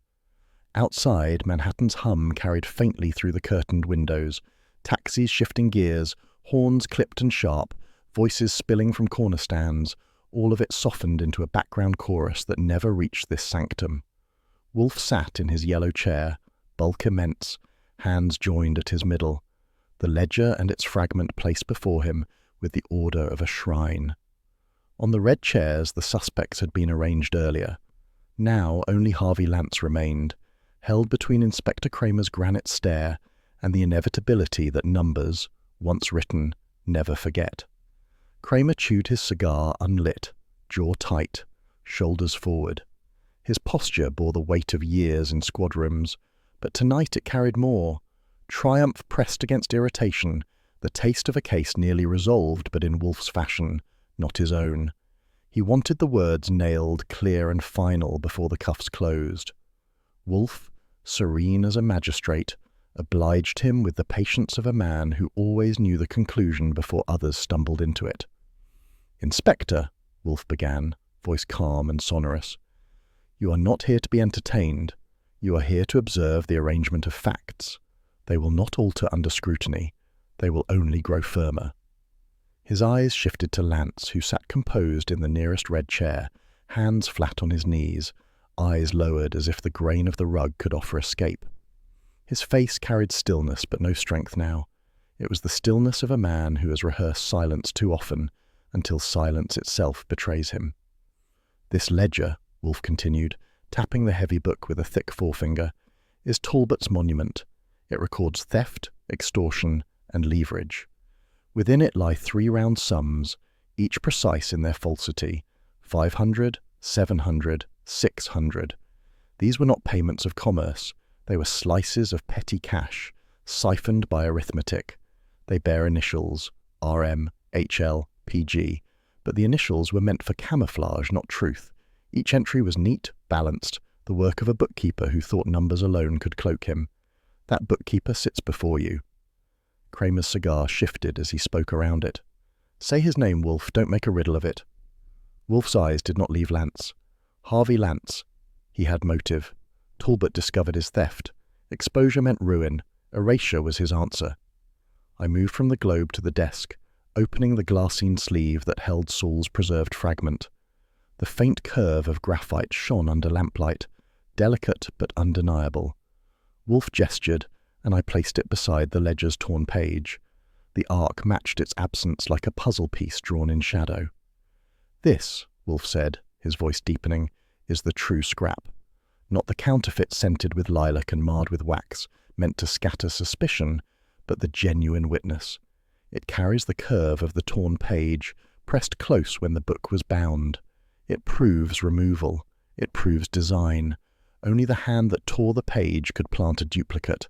Outside, Manhattan's hum carried faintly through the curtained windows, taxis shifting gears, horns clipped and sharp, voices spilling from corner stands, all of it softened into a background chorus that never reached this sanctum. Wolfe sat in his yellow chair, bulk immense, hands joined at his middle, the ledger and its fragment placed before him with the order of a shrine. On the red chairs the suspects had been arranged earlier. Now only Harvey Lance remained, held between Inspector Kramer's granite stare and the inevitability that numbers, once written, never forget. Kramer chewed his cigar unlit, jaw tight, shoulders forward. His posture bore the weight of years in squad rooms, but tonight it carried more. Triumph pressed against irritation, the taste of a case nearly resolved, but in Wolfe's fashion, not his own. He wanted the words nailed clear and final before the cuffs closed. Wolfe, serene as a magistrate, obliged him with the patience of a man who always knew the conclusion before others stumbled into it. "Inspector," Wolfe began, voice calm and sonorous, "you are not here to be entertained. You are here to observe the arrangement of facts. They will not alter under scrutiny. They will only grow firmer." His eyes shifted to Lance, who sat composed in the nearest red chair, hands flat on his knees, eyes lowered as if the grain of the rug could offer escape. His face carried stillness, but no strength now. It was the stillness of a man who has rehearsed silence too often, until silence itself betrays him. "This ledger," Wolfe continued, tapping the heavy book with a thick forefinger, "is Talbot's monument. It records theft, extortion, and leverage. Within it lie 3 round sums, each precise in their falsity: 500, 700, 600. These were not payments of commerce. They were slices of petty cash, siphoned by arithmetic. They bear initials, RM, HL, PG, but the initials were meant for camouflage, not truth. Each entry was neat, balanced, the work of a bookkeeper who thought numbers alone could cloak him. That bookkeeper sits before you." Kramer's cigar shifted as he spoke around it. "Say his name, Wolfe. Don't make a riddle of it." Wolfe's eyes did not leave Lance. Harvey Lance. He had motive. Talbot discovered his theft. Exposure meant ruin. Erasure was his answer. I moved from the globe to the desk, opening the glassine sleeve that held Saul's preserved fragment. The faint curve of graphite shone under lamplight, delicate but undeniable. Wolfe gestured, and I placed it beside the ledger's torn page. The arc matched its absence like a puzzle piece drawn in shadow. "This," Wolfe said, his voice deepening, "is the true scrap. Not the counterfeit scented with lilac and marred with wax, meant to scatter suspicion, but the genuine witness. It carries the curve of the torn page, pressed close when the book was bound. It proves removal. It proves design. Only the hand that tore the page could plant a duplicate.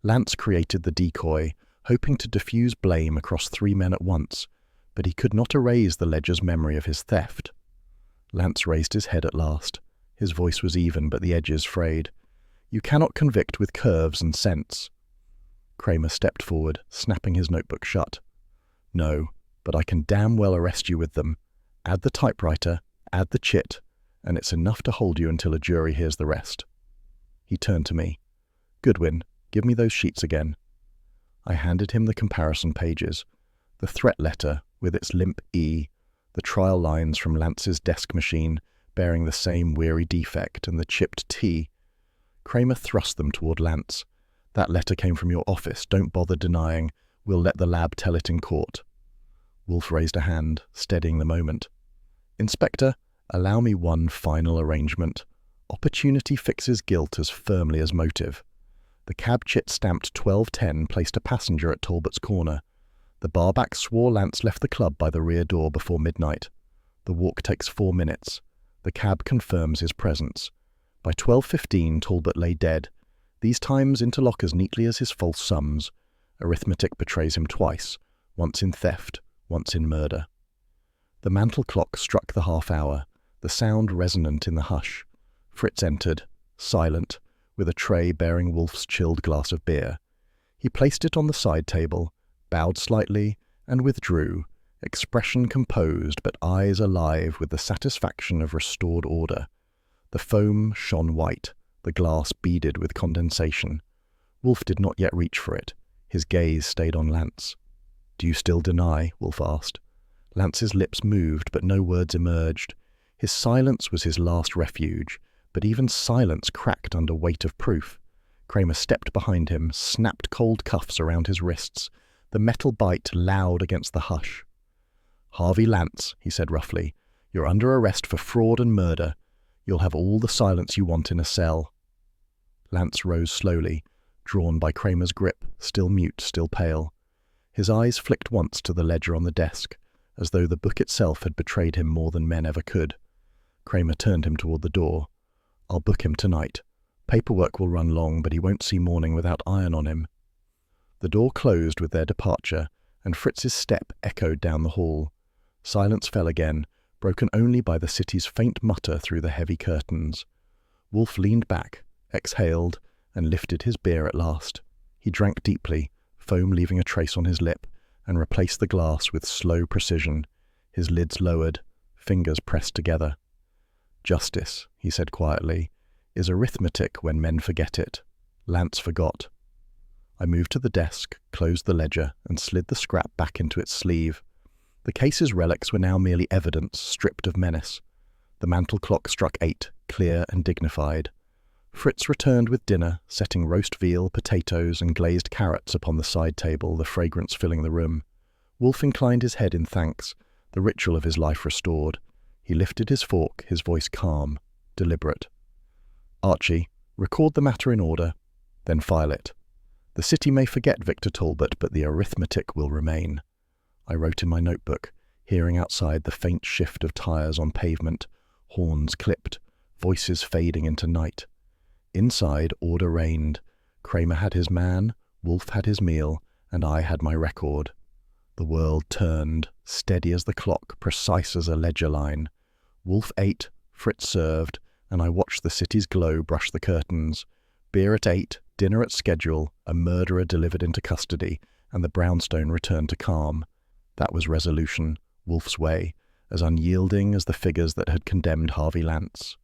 Lance created the decoy, hoping to diffuse blame across 3 men at once, but he could not erase the ledger's memory of his theft." Lance raised his head at last. His voice was even, but the edges frayed. "You cannot convict with curves and sense." Kramer stepped forward, snapping his notebook shut. "No, but I can damn well arrest you with them. Add the typewriter, add the chit, and it's enough to hold you until a jury hears the rest." He turned to me. "Goodwin, give me those sheets again." I handed him the comparison pages, the threat letter with its limp E, the trial lines from Lance's desk machine bearing the same weary defect, and the chipped T. Kramer thrust them toward Lance. "That letter came from your office. Don't bother denying. We'll let the lab tell it in court." Wolfe raised a hand, steadying the moment. "Inspector, allow me one final arrangement. Opportunity fixes guilt as firmly as motive. The cab chit stamped 12:10 placed a passenger at Talbot's corner. The barback swore Lance left the club by the rear door before midnight. The walk takes 4 minutes. The cab confirms his presence. By 12:15, Talbot lay dead, these times interlock as neatly as his false sums. Arithmetic betrays him twice, once in theft, once in murder. The mantel clock struck the half-hour, the sound resonant in the hush. Fritz entered, silent, with a tray bearing Wolfe's chilled glass of beer. He placed it on the side table, bowed slightly, and withdrew, expression composed but eyes alive with the satisfaction of restored order. The foam shone white, the glass beaded with condensation. Wolfe did not yet reach for it. His gaze stayed on Lance. "Do you still deny?" Wolfe asked. Lance's lips moved, but no words emerged. His silence was his last refuge, but even silence cracked under weight of proof. Kramer stepped behind him, snapped cold cuffs around his wrists, the metal bite loud against the hush. "Harvey Lance," he said roughly, "you're under arrest for fraud and murder. You'll have all the silence you want in a cell." Lance rose slowly, drawn by Kramer's grip, still mute, still pale. His eyes flicked once to the ledger on the desk, as though the book itself had betrayed him more than men ever could. Kramer turned him toward the door. "I'll book him tonight. Paperwork will run long, but he won't see morning without iron on him." The door closed with their departure, and Fritz's step echoed down the hall. Silence fell again, broken only by the city's faint mutter through the heavy curtains. Wolfe leaned back, exhaled, and lifted his beer at last. He drank deeply, foam leaving a trace on his lip, and replaced the glass with slow precision, his lids lowered, fingers pressed together. "Justice," he said quietly, "is arithmetic when men forget it. Lance forgot." I moved to the desk, closed the ledger, and slid the scrap back into its sleeve. The case's relics were now merely evidence, stripped of menace. The mantel clock struck 8, clear and dignified. Fritz returned with dinner, setting roast veal, potatoes, and glazed carrots upon the side table, the fragrance filling the room. Wolfe inclined his head in thanks, the ritual of his life restored. He lifted his fork, his voice calm, deliberate. "Archie, record the matter in order, then file it. The city may forget Victor Talbot, but the arithmetic will remain." I wrote in my notebook, hearing outside the faint shift of tires on pavement, horns clipped, voices fading into night. Inside, order reigned. Kramer had his man, Wolfe had his meal, and I had my record. The world turned, steady as the clock, precise as a ledger line. Wolfe ate, Fritz served, and I watched the city's glow brush the curtains. Beer at 8, dinner at schedule, a murderer delivered into custody, and the brownstone returned to calm. That was resolution, Wolfe's way, as unyielding as the figures that had condemned Harvey Lance.